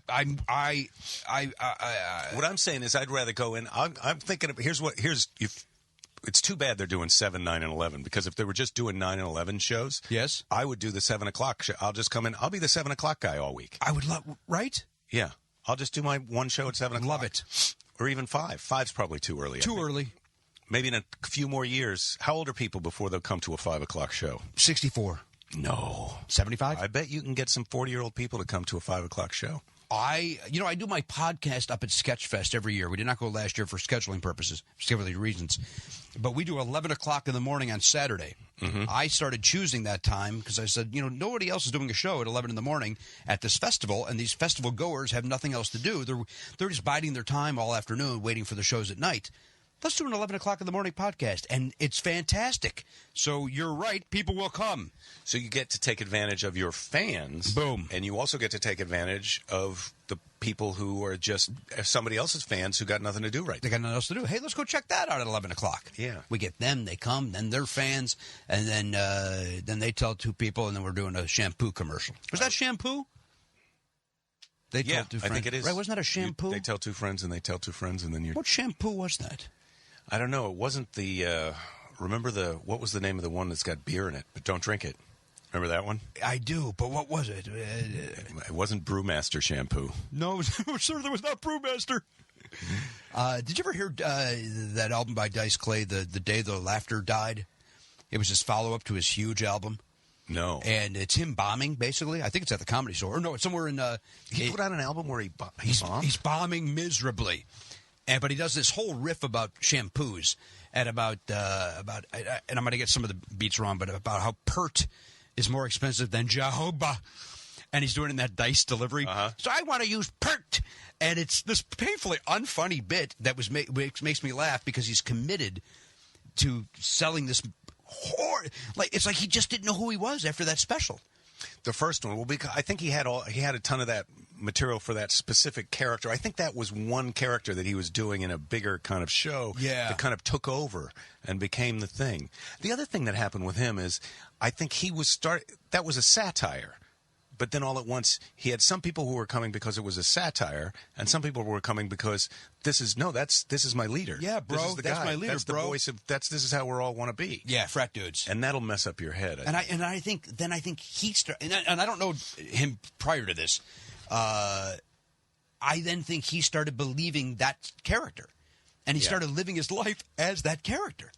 Speaker 1: I'm saying is I'd rather go in... I'm thinking of... It's too bad they're doing 7, 9, and 11, because if they were just doing 9 and 11 shows,
Speaker 2: yes,
Speaker 1: I would do the 7 o'clock show. I'll just come in. I'll be the 7 o'clock guy all week.
Speaker 2: I would love, right?
Speaker 1: Yeah. I'll just do my one show at 7 o'clock.
Speaker 2: Love it.
Speaker 1: Or even 5. 5's probably too early.
Speaker 2: Too early.
Speaker 1: Maybe in a few more years. How old are people before they'll come to a 5 o'clock show?
Speaker 2: 64.
Speaker 1: No.
Speaker 2: 75?
Speaker 1: I bet you can get some 40-year-old people to come to a 5 o'clock show.
Speaker 2: I do my podcast up at Sketchfest every year. We did not go last year for scheduling purposes, scheduling reasons. But we do 11 o'clock in the morning on Saturday. Mm-hmm. I started choosing that time because I said, nobody else is doing a show at 11 in the morning at this festival, and these festival goers have nothing else to do. They're just biding their time all afternoon waiting for the shows at night. Let's do an 11 o'clock in the morning podcast, and it's fantastic. So you're right, people will come.
Speaker 1: So you get to take advantage of your fans.
Speaker 2: Boom.
Speaker 1: And you also get to take advantage of the people who are just somebody else's fans who got nothing to do right now.
Speaker 2: They got nothing else to do. Hey, let's go check that out at 11 o'clock.
Speaker 1: Yeah.
Speaker 2: We get them, they come, then they're fans, and then they tell two people, and then we're doing a shampoo commercial. Was that shampoo? They
Speaker 1: yeah,
Speaker 2: two friends.
Speaker 1: I think it is.
Speaker 2: Right, wasn't that a shampoo?
Speaker 1: They tell two friends, and they tell two friends, and then you're...
Speaker 2: What shampoo was that?
Speaker 1: I don't know. It wasn't the... remember what was the name of the one that's got beer in it, but don't drink it? Remember that one?
Speaker 2: I do, but what was it?
Speaker 1: It wasn't Brewmaster shampoo.
Speaker 2: No, sir, there was not Brewmaster. Did you ever hear that album by Dice Clay, The Day the Laughter Died? It was his follow-up to his huge album.
Speaker 1: No.
Speaker 2: And it's him bombing, basically. I think it's at the Comedy Store. Or no, it's somewhere in...
Speaker 1: he put out an album where he bombed?
Speaker 2: He's bombing miserably. But he does this whole riff about shampoos and about and I'm going to get some of the beats wrong, but about how Pert is more expensive than Jehovah. and he's doing it in that dice delivery. So I want to use perked, and it's this painfully unfunny bit that makes me laugh because he's committed to selling this like it's like he just didn't know who he was after that special.
Speaker 1: The first one, well, because I think he had a ton of that material for that specific character. I think that was one character that he was doing in a bigger kind of show that kind of took over and became the thing. The other thing that happened with him is I think that was a satire. But then all at once, he had some people who were coming because it was a satire, and some people were coming because this is my leader.
Speaker 2: Yeah, bro,
Speaker 1: this is the
Speaker 2: that's
Speaker 1: guy.
Speaker 2: my leader,
Speaker 1: that's the
Speaker 2: bro.
Speaker 1: voice of this is how we all want to be.
Speaker 2: Yeah, frat dudes,
Speaker 1: and that'll mess up your head.
Speaker 2: I think he started, and I don't know him prior to this. I then think he started believing that character, and he started living his life as that character.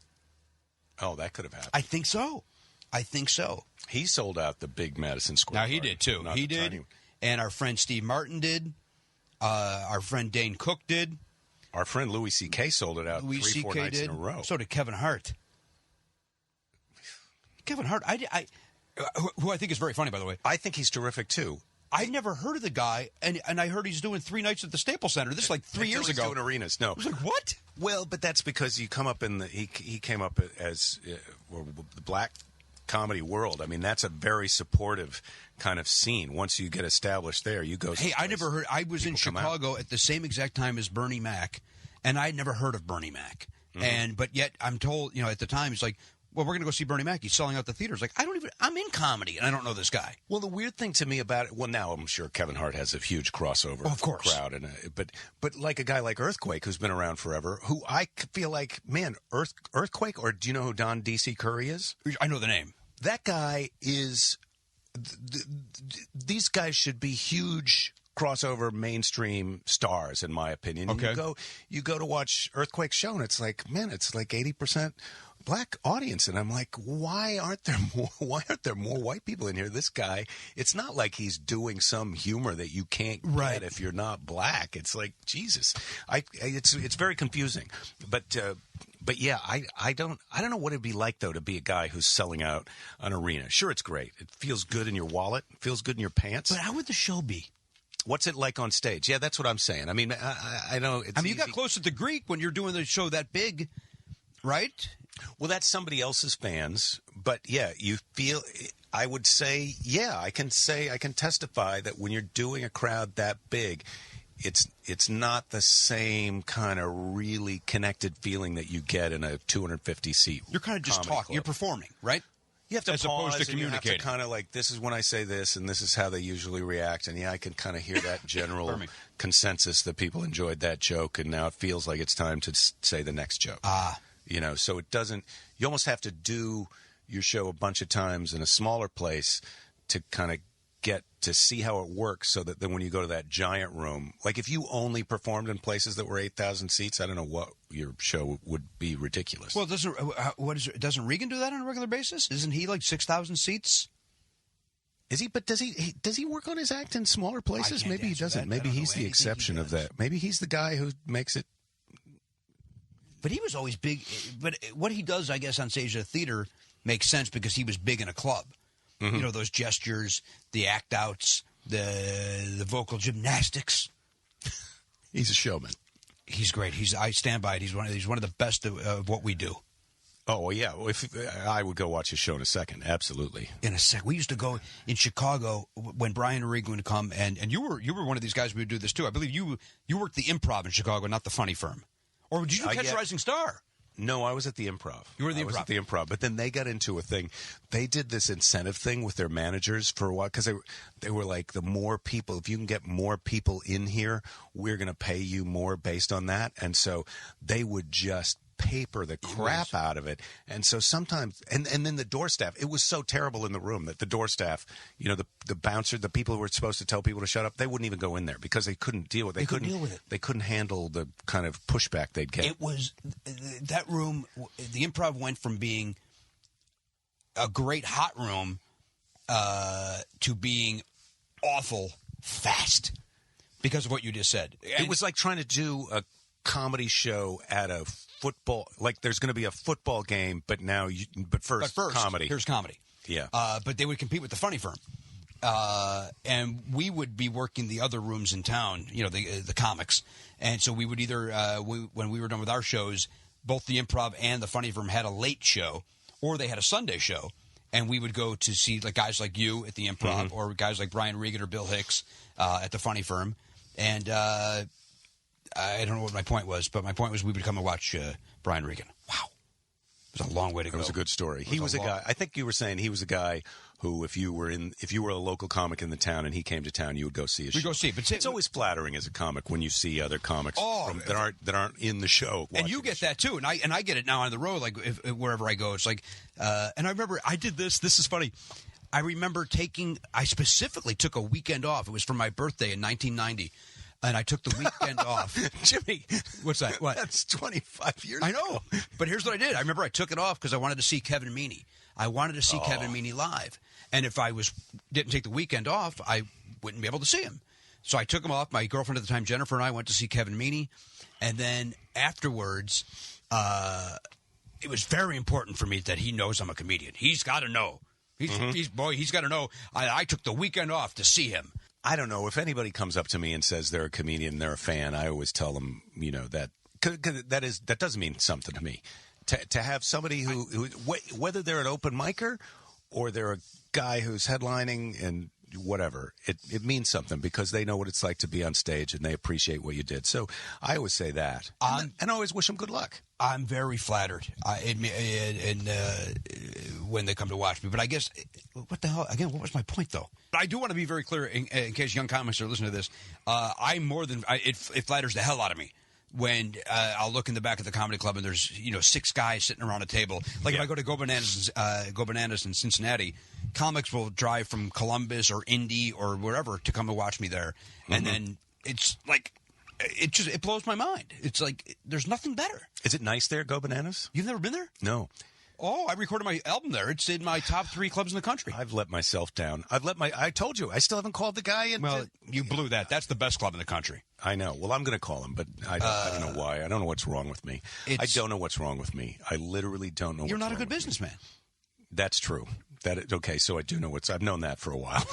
Speaker 1: Oh, that could have happened.
Speaker 2: I think so.
Speaker 1: He sold out the big Madison Square Garden.
Speaker 2: Now, he did, too. He did. And our friend Steve Martin did. Our friend Dane Cook did.
Speaker 1: Our friend Louis C.K. sold it out 3-4 nights in a row.
Speaker 2: So did Kevin Hart. Kevin Hart, who I think is very funny, by the way.
Speaker 1: I think he's terrific, too.
Speaker 2: I'd never heard of the guy, and I heard he's doing 3 nights at the Staples Center. This is like 3 years ago.
Speaker 1: He's doing arenas. No.
Speaker 2: I was like, what?
Speaker 1: Well, but that's because you come up he came up as the black comedy world. I mean, that's a very supportive kind of scene. Once you get established there, you go.
Speaker 2: Hey, I never heard. I was in Chicago at the same exact time as Bernie Mac, and I'd never heard of Bernie Mac. But yet I'm told, at the time, it's like, well, we're going to go see Bernie Mac. He's selling out the theaters. Like, I'm in comedy, and I don't know this guy.
Speaker 1: Well, the weird thing to me about it, well, now I'm sure Kevin Hart has a huge crossover crowd, but like a guy like Earthquake, who's been around forever, who I feel like, man, Earthquake, or do you know who Don D.C. Curry is?
Speaker 2: I know the name.
Speaker 1: That guy is. These guys should be huge crossover mainstream stars, in my opinion.
Speaker 2: Okay.
Speaker 1: And you go to watch Earthquake's show, and it's like, man, it's like 80% black audience, and I'm like, why aren't there more white people in here? This guy, it's not like he's doing some humor that you can't get if you're not black. It's like, Jesus, it's very confusing, but yeah, I don't know what it'd be like though to be a guy who's selling out an arena. Sure, it's great. It feels good in your wallet. It feels good in your pants.
Speaker 2: But how would the show be?
Speaker 1: What's it like on stage? Yeah, that's what I'm saying. I mean, I know.
Speaker 2: You got close at the Greek when you're doing the show that big, right?
Speaker 1: Well, that's somebody else's fans, but yeah, you feel. I would say, yeah, I can testify that when you're doing a crowd that big, it's not the same kind of really connected feeling that you get in a 250 seat.
Speaker 2: You're kind of just talking.
Speaker 1: Club.
Speaker 2: You're performing, right?
Speaker 1: You have to
Speaker 2: as
Speaker 1: pause
Speaker 2: opposed to communicating.
Speaker 1: You have to kind of like, this is when I say this, and this is how they usually react. And yeah, I can kind of hear that general consensus that people enjoyed that joke, and now it feels like it's time to say the next joke. So it doesn't. You almost have to do your show a bunch of times in a smaller place to kind of get to see how it works, so that then when you go to that giant room, like if you only performed in places that were 8,000 seats, I don't know what your show would be ridiculous.
Speaker 2: Well, doesn't Regan do that on a regular basis? Isn't he like 6,000 seats?
Speaker 1: Is he? But does he work on his act in smaller places? Maybe he doesn't. Maybe he's the exception of that. Maybe he's the guy who makes it.
Speaker 2: But he was always big. But what he does, I guess, on stage at a theater makes sense because he was big in a club. Mm-hmm. Those gestures, the act outs, the vocal gymnastics.
Speaker 1: He's a showman.
Speaker 2: He's great. I stand by it. He's one of the best of what we do.
Speaker 1: Oh, well, yeah. If I would go watch his show in a second. Absolutely.
Speaker 2: In a sec. We used to go in Chicago when Brian and Regan would come, and you were one of these guys who would do this too. I believe you worked the Improv in Chicago, not the Funny Firm. Or did you catch Rising Star?
Speaker 1: No, I was at the Improv.
Speaker 2: You were at the Improv.
Speaker 1: I was at the Improv, but then they got into a thing. They did this incentive thing with their managers for a while because they were like, the more people, if you can get more people in here, we're going to pay you more based on that. And so they would just paper the crap out of it. And so sometimes, and then the door staff, it was so terrible in the room that the door staff, the bouncer, the people who were supposed to tell people to shut up, they wouldn't even go in there because they couldn't deal with it. They couldn't deal with it. They couldn't handle the kind of pushback they'd get.
Speaker 2: It was that room, the Improv went from being a great hot room to being awful fast because of what you just said. And
Speaker 1: it was like trying to do a comedy show at a football, like there's going to be a football game, but first comedy.
Speaker 2: Here's comedy.
Speaker 1: Yeah.
Speaker 2: But they would compete with the Funny Firm. and we would be working the other rooms in town, the comics. And so we would either, when we were done with our shows, both the Improv and the Funny Firm had a late show, or they had a Sunday show. And we would go to see guys like you at the Improv, or guys like Brian Regan or Bill Hicks at the Funny Firm. And I don't know what my point was, but my point was we would come and watch Brian Regan. Wow. It was a long way to go.
Speaker 1: It was a good story. He was a guy. I think you were saying he was a guy who, if you were a local comic in the town and he came to town, you would go see his show.
Speaker 2: We go see, but
Speaker 1: it's always flattering as a comic when you see other comics that aren't in the show.
Speaker 2: And you get that too, and I get it now on the road, like wherever I go. It's like, and I remember I did this. This is funny. I remember I specifically took a weekend off. It was for my birthday in 1990. And I took the weekend off.
Speaker 1: Jimmy.
Speaker 2: What's that? What?
Speaker 1: That's 25 years
Speaker 2: I know. But here's what I did. I remember I took it off because I wanted to see Kevin Meaney. I wanted to see Kevin Meaney live. And if I didn't take the weekend off, I wouldn't be able to see him. So I took him off. My girlfriend at the time, Jennifer, and I went to see Kevin Meaney. And then afterwards, it was very important for me that he knows I'm a comedian. He's got to know. He's got to know. I took the weekend off to see him.
Speaker 1: I don't know. If anybody comes up to me and says they're a comedian, they're a fan, I always tell them, that that does mean something to me. To have somebody who whether they're an open micer or they're a guy who's headlining and whatever, it means something because they know what it's like to be on stage and they appreciate what you did. So I always say that, and I always wish them good luck.
Speaker 2: I'm very flattered when they come to watch me. But I guess, what the hell? Again, what was my point, though? But I do want to be very clear in case young comics are listening to this. It flatters the hell out of me when I'll look in the back of the comedy club and there's 6 guys sitting around a table. Like if I go to Go Bananas in Cincinnati, comics will drive from Columbus or Indy or wherever to come and watch me there, and then it's like. It blows my mind. It's like there's nothing better.
Speaker 1: Is it nice there, Go Bananas?
Speaker 2: You've never been there?
Speaker 1: No.
Speaker 2: Oh, I recorded my album there. It's in my top 3 clubs in the country.
Speaker 1: I've let myself down. I told you, I still haven't called the guy.
Speaker 2: Well, you blew that. That's the best club in the country.
Speaker 1: I know. Well, I'm going to call him, but I don't know why. I don't know what's wrong with me. I don't know what's wrong with me. I literally don't know.
Speaker 2: You're not a good businessman.
Speaker 1: That's true. Okay, so I do know I've known that for a while.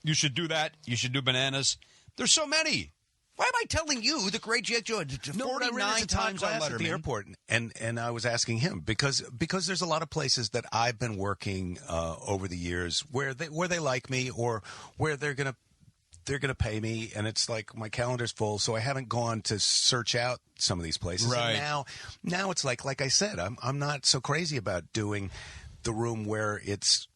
Speaker 2: You should do that. You should do Bananas. There's so many. Why am I telling you, the great Jake Johannsen, 49 times on Letterman
Speaker 1: at the airport, and I was asking him because there's a lot of places that I've been working over the years where they like me or where they're gonna pay me, and it's like my calendar's full, so I haven't gone to search out some of these places.
Speaker 2: Right.
Speaker 1: And now it's like I said, I'm not so crazy about doing the room where it's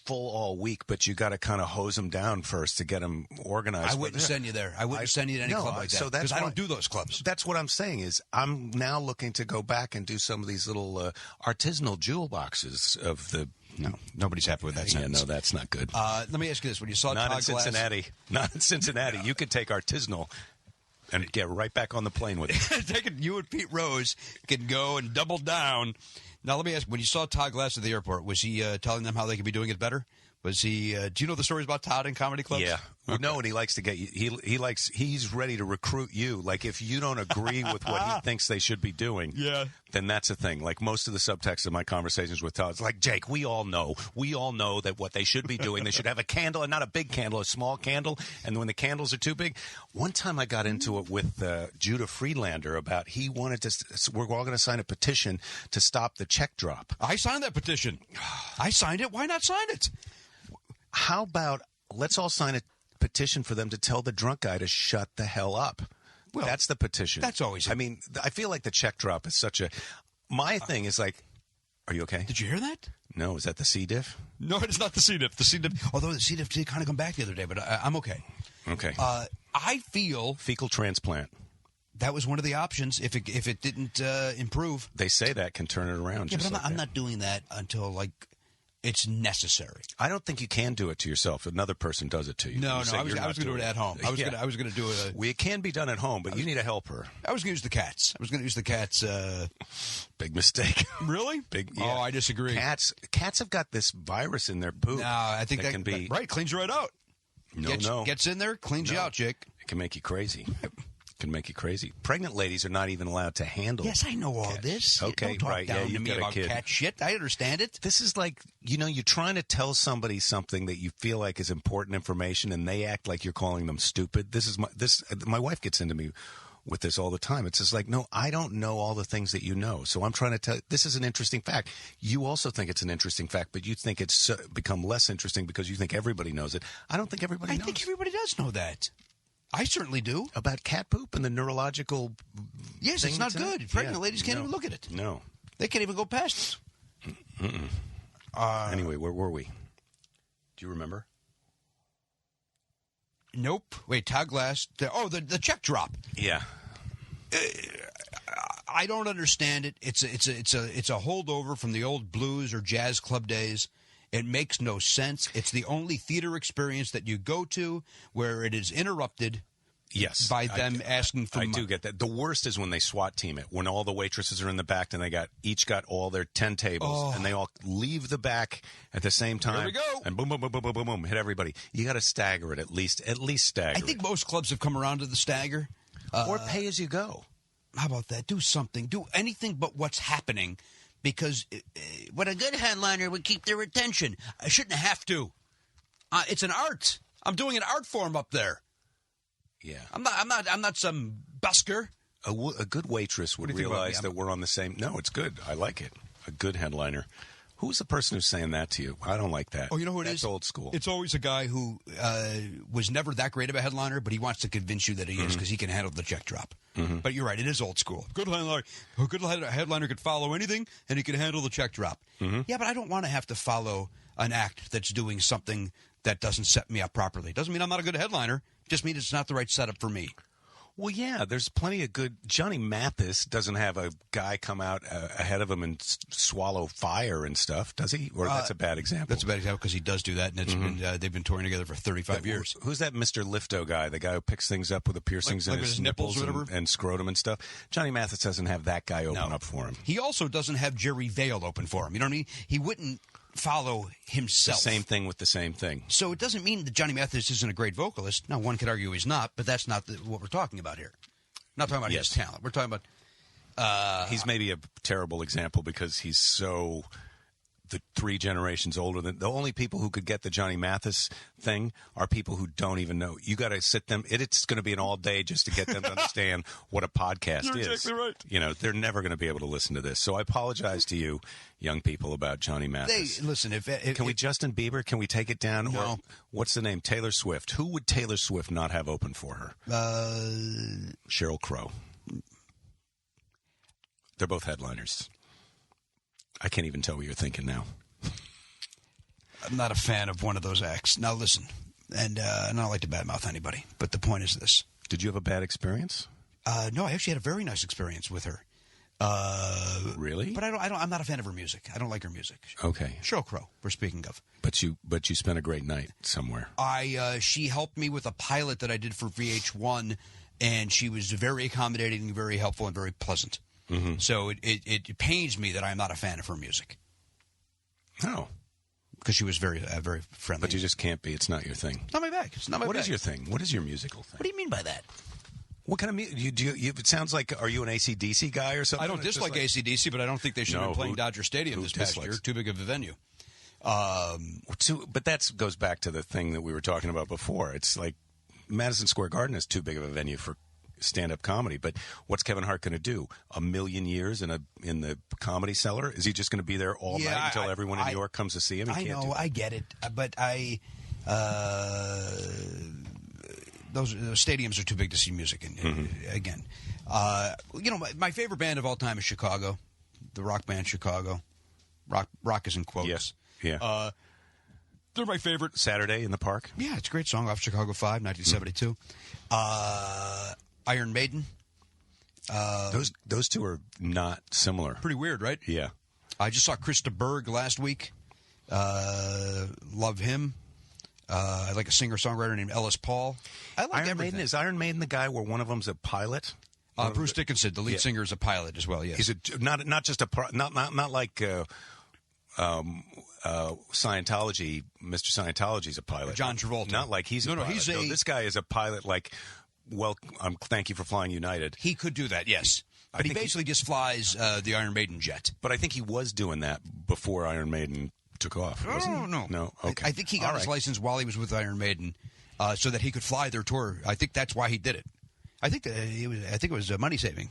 Speaker 1: full all week, but you got to kind of hose them down first to get them organized.
Speaker 2: I wouldn't send you there. I wouldn't send you to any club like that because I don't do those clubs.
Speaker 1: That's what I'm saying is I'm now looking to go back and do some of these little artisanal jewel boxes of the.
Speaker 2: No, nobody's happy with that sentence.
Speaker 1: No, that's not good.
Speaker 2: Let me ask you this: when you saw
Speaker 1: not
Speaker 2: Todd
Speaker 1: in Cincinnati, not in Cincinnati, you could take artisanal and get right back on the plane with it.
Speaker 2: You and Pete Rose can go and double down. Now, let me ask, when you saw Todd Glass at the airport, was he telling them how they could be doing it better? Was he? Do you know the stories about Todd in comedy clubs?
Speaker 1: Yeah. Okay. No, and he likes to get you. He's ready to recruit you. Like if you don't agree with what he thinks they should be doing, then that's a thing. Like most of the subtext of my conversations with Todd, it's like, Jake, we all know that what they should be doing, they should have a candle and not a big candle, a small candle. And when the candles are too big, one time I got into it with Judah Friedlander about he wanted to. We're all going to sign a petition to stop the check drop.
Speaker 2: I signed that petition. I signed it. Why not sign it?
Speaker 1: How about let's all sign a petition for them to tell the drunk guy to shut the hell up? Well, that's the petition.
Speaker 2: That's always.
Speaker 1: I mean, I feel like the check drop is such a. My thing is like, are you okay?
Speaker 2: Did you hear that?
Speaker 1: No, is that the C diff?
Speaker 2: No, it's not the C diff. The C diff. Although the C diff did kind of come back the other day, but I'm okay.
Speaker 1: Okay.
Speaker 2: I feel
Speaker 1: fecal transplant.
Speaker 2: That was one of the options. If it didn't improve,
Speaker 1: they say that can turn it around.
Speaker 2: Yeah, but I'm not doing that until like. It's necessary.
Speaker 1: I don't think you can do it to yourself. Another person does it to you.
Speaker 2: No, I was going to do it at home. I was going to do it.
Speaker 1: It can be done at home, but you need a helper.
Speaker 2: I was going to use the cats.
Speaker 1: Big mistake.
Speaker 2: Really?
Speaker 1: Big. Yeah.
Speaker 2: Oh, I disagree.
Speaker 1: Cats have got this virus in their poop.
Speaker 2: No, I think that
Speaker 1: can be
Speaker 2: right. Cleans you right out.
Speaker 1: No.
Speaker 2: Gets in there, cleans you out, Jake.
Speaker 1: It can make you crazy. Can make you crazy. Pregnant ladies are not even allowed to handle.
Speaker 2: Yes, I know all
Speaker 1: cats.
Speaker 2: this.
Speaker 1: Okay,
Speaker 2: Don't talk
Speaker 1: right.
Speaker 2: down
Speaker 1: Yeah,
Speaker 2: to
Speaker 1: you've
Speaker 2: me
Speaker 1: got a
Speaker 2: about
Speaker 1: kid.
Speaker 2: cat shit. I understand it.
Speaker 1: This is like, you're trying to tell somebody something that you feel like is important information, and they act like you're calling them stupid. My wife gets into me with this all the time. It's just like, no, I don't know all the things that you know. So I'm trying to tell, this is an interesting fact. You also think it's an interesting fact, but you think it's become less interesting because you think everybody knows it. I don't think everybody knows.
Speaker 2: I think everybody does know that. I certainly do.
Speaker 1: About cat poop and the neurological.
Speaker 2: Yes, it's not good. Pregnant ladies can't even look at it.
Speaker 1: No.
Speaker 2: They can't even go past it.
Speaker 1: Anyway, where were we? Do you remember?
Speaker 2: Nope. Wait, Todd Glass. The check drop.
Speaker 1: Yeah.
Speaker 2: I don't understand it. It's a holdover from the old blues or jazz club days. It makes no sense. It's the only theater experience that you go to where it is interrupted.
Speaker 1: Yes,
Speaker 2: by them asking for.
Speaker 1: I do get that. The worst is when they SWAT team it. When all the waitresses are in the back and they each got all their 10 tables, and they all leave the back at the same time.
Speaker 2: Here we go.
Speaker 1: And boom, boom, boom, boom, boom, boom, boom, hit everybody. You got to stagger it at least stagger.
Speaker 2: I think most clubs have come around to the stagger.
Speaker 1: Or pay as you go.
Speaker 2: How about that? Do something. Do anything but what's happening, because what a good headliner would keep their attention. I shouldn't have to. It's an art. I'm doing an art form up there.
Speaker 1: Yeah,
Speaker 2: I'm not some busker.
Speaker 1: A good waitress would realize that we're on the same. No, it's good. I like it. A good headliner. Who's the person who's saying that to you? I don't like that.
Speaker 2: Oh, you know who it is?
Speaker 1: That's old school.
Speaker 2: It's always a guy who was never that great of a headliner, but he wants to convince you that he is because he can handle the check drop. Mm-hmm. But you're right, it is old school. Good headliner. A good headliner could follow anything, and he can handle the check drop. Mm-hmm. Yeah, but I don't want to have to follow an act that's doing something that doesn't set me up properly. Doesn't mean I'm not a good headliner. Just means it's not the right setup for me.
Speaker 1: Well, yeah, there's plenty of good. Johnny Mathis doesn't have a guy come out ahead of him and swallow fire and stuff, does he? Or that's a bad example.
Speaker 2: That's a bad example because he does do that, and it's been they've been touring together for 35 years.
Speaker 1: Who's that Mr. Lifto guy, the guy who picks things up with the piercings in his nipples and scrotum and stuff? Johnny Mathis doesn't have that guy open up for him.
Speaker 2: He also doesn't have Jerry Vale open for him. You know what I mean? He wouldn't follow himself.
Speaker 1: The same thing with the same thing.
Speaker 2: So it doesn't mean that Johnny Mathis isn't a great vocalist. Now, one could argue he's not, but that's not what we're talking about here. Not talking about his talent. We're talking about...
Speaker 1: he's maybe a terrible example because he's so... the 3 generations older than... The only people who could get the Johnny Mathis thing are people who don't even know. You got to sit them... It's going to be an all day just to get them to understand what a podcast is.
Speaker 2: You're exactly right.
Speaker 1: You know, they're never going to be able to listen to this. So I apologize to you, young people, about Johnny Mathis.
Speaker 2: Listen,
Speaker 1: Can we Justin Bieber? Can we take it down?
Speaker 2: No.
Speaker 1: Or what's the name? Taylor Swift. Who would Taylor Swift not have open for her? Sheryl Crow. They're both headliners. I can't even tell what you're thinking now.
Speaker 2: I'm not a fan of one of those acts. Now, listen, and I don't like to badmouth anybody, but the point is this.
Speaker 1: Did you have a bad experience?
Speaker 2: No, I actually had a very nice experience with her.
Speaker 1: Really?
Speaker 2: But I'm not a fan of her music. I don't like her music.
Speaker 1: Okay.
Speaker 2: Sheryl Crow, we're speaking of.
Speaker 1: But you spent a great night somewhere.
Speaker 2: She helped me with a pilot that I did for VH1, and she was very accommodating, very helpful, and very pleasant. Mm-hmm. So it pains me that I'm not a fan of her music.
Speaker 1: Oh.
Speaker 2: Because she was very very friendly.
Speaker 1: But you just can't be. It's not your thing.
Speaker 2: It's not my bag. It's not my bag.
Speaker 1: What is your thing? What is your musical thing?
Speaker 2: What do you mean by that?
Speaker 1: What kind of music? It sounds like, are you an AC/DC guy or something?
Speaker 2: I don't dislike AC/DC, but I don't think they should have been playing Dodger Stadium this past year. Too big of a venue.
Speaker 1: But that goes back to the thing that we were talking about before. It's like Madison Square Garden is too big of a venue for stand-up comedy. But what's Kevin Hart going to do? A million years in the Comedy Cellar? Is he just going to in all night until everyone in New York comes to see him?
Speaker 2: I know, I get it, but those stadiums are too big to see music in. Again, my favorite band of all time is Chicago, the rock band Chicago. Rock is in quotes.
Speaker 1: Yes. Yeah.
Speaker 2: They're my favorite.
Speaker 1: Saturday in the Park?
Speaker 2: Yeah, it's a great song off Chicago 5, 1972. Iron Maiden.
Speaker 1: Those two are not similar.
Speaker 2: Pretty weird, right?
Speaker 1: Yeah.
Speaker 2: I just saw Krista Berg last week. Love him. I like a singer-songwriter named Ellis Paul. I like
Speaker 1: Iron Maiden. Is Iron Maiden the guy where one of them's a pilot?
Speaker 2: Bruce Dickinson, the lead singer, is a pilot as well. Yes.
Speaker 1: He's not just not like Scientology. Mr. Scientology's a pilot.
Speaker 2: John Travolta.
Speaker 1: Not like he's a pilot. This guy is a pilot like thank you for flying United.
Speaker 2: He could do that, yes. But he basically just flies the Iron Maiden jet.
Speaker 1: But I think he was doing that before Iron Maiden took off. Wasn't he?
Speaker 2: No.
Speaker 1: Okay.
Speaker 2: I think he got his license while he was with Iron Maiden, so that he could fly their tour. I think that's why he did it. I think it was money saving.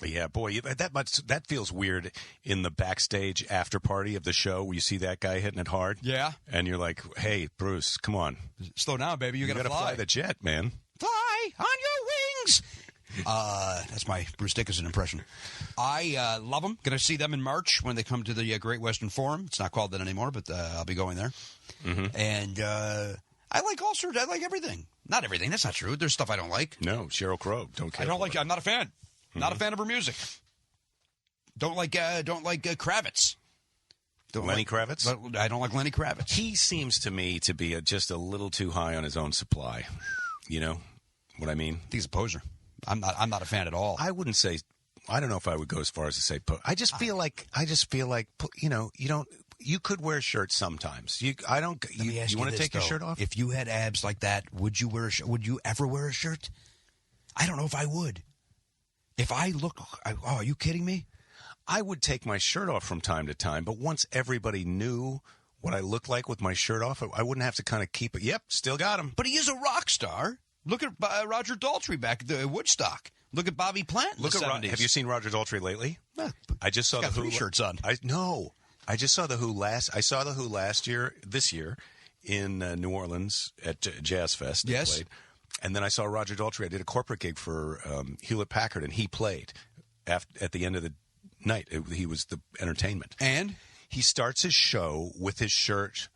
Speaker 1: Yeah, boy, that feels weird in the backstage after party of the show where you see that guy hitting it hard.
Speaker 2: Yeah,
Speaker 1: and you're like, "Hey, Bruce, come on,
Speaker 2: slow down, baby. You got to
Speaker 1: fly the jet, man.
Speaker 2: Fly on your wings." That's my Bruce Dickinson impression. I love them. Going to see them in March when they come to the Great Western Forum. It's not called that anymore, but I'll be going there. Mm-hmm. And I like all sorts. I like everything. Not everything. That's not true. There's stuff I don't like.
Speaker 1: No, Sheryl Crow. Don't care.
Speaker 2: I'm not a fan. Mm-hmm. Not a fan of her music. Don't like Kravitz.
Speaker 1: Lenny Kravitz?
Speaker 2: I don't like Lenny Kravitz.
Speaker 1: He seems to me to be just a little too high on his own supply. You know what I mean?
Speaker 2: I think he's a poser. I'm not a fan at all.
Speaker 1: I wouldn't say. I don't know if I would go as far as to say. I just feel like you don't. You could wear shirts sometimes. You want to take your shirt off?
Speaker 2: If you had abs like that, would you wear a shirt? Would you ever wear a shirt? I don't know if I would. If I look, are you kidding me?
Speaker 1: I would take my shirt off from time to time, but once everybody knew what I looked like with my shirt off, I wouldn't have to kind of keep it. Yep, still got him.
Speaker 2: But he is a rock star. Look at Roger Daltrey back at the Woodstock. Look at Bobby Plant in the 70s.
Speaker 1: Have you seen Roger Daltrey lately?
Speaker 2: Yeah,
Speaker 1: I just saw the Who
Speaker 2: shirts on.
Speaker 1: I just saw the Who I saw the Who this year in New Orleans at Jazz Fest.
Speaker 2: Yes.
Speaker 1: Played. And then I saw Roger Daltrey. I did a corporate gig for Hewlett Packard, and he played at the end of the night. He was the entertainment.
Speaker 2: And?
Speaker 1: He starts his show with his shirt,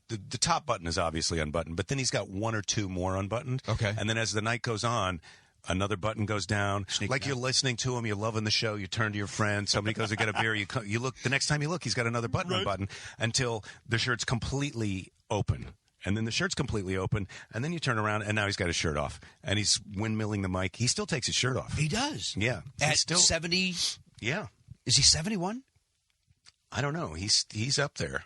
Speaker 1: the top button is obviously unbuttoned, but then he's got one or two more unbuttoned.
Speaker 2: Okay.
Speaker 1: And then as the night goes on, another button goes down. You're listening to him, you're loving the show, you turn to your friend, somebody goes to get a beer, you look, the next time you look, he's got another button unbuttoned until the shirt's completely open. And then the shirt's completely open, and then you turn around, and now he's got his shirt off. And he's windmilling the mic. He still takes his shirt off.
Speaker 2: He does.
Speaker 1: Yeah.
Speaker 2: At 70?
Speaker 1: Yeah.
Speaker 2: Is he 71?
Speaker 1: I don't know. He's up there.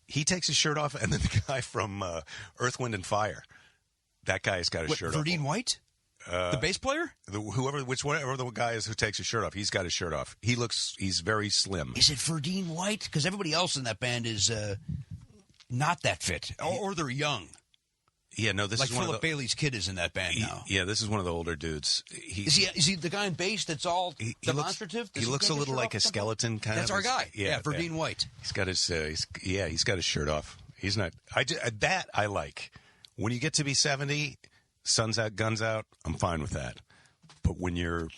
Speaker 1: He takes his shirt off, and then the guy from Earth, Wind, and Fire, that guy has got his shirt off.
Speaker 2: Verdine White? The bass player?
Speaker 1: Whichever the guy is who takes his shirt off, he's got his shirt off. He's very slim.
Speaker 2: Is it Verdine White? Because everybody else in that band is not that fit, or they're young.
Speaker 1: Yeah, no, this
Speaker 2: like
Speaker 1: is one
Speaker 2: Philip
Speaker 1: of the,
Speaker 2: Bailey's kid is in that band now.
Speaker 1: Yeah, this is one of the older dudes.
Speaker 2: Is he the guy in bass that's all demonstrative?
Speaker 1: He looks a little like a skeleton kind of.
Speaker 2: That's our guy. Yeah, Verdine White.
Speaker 1: He's got his he's got his shirt off. He's not. That I like. When you get to be 70, sun's out, guns out, I'm fine with that. But when you're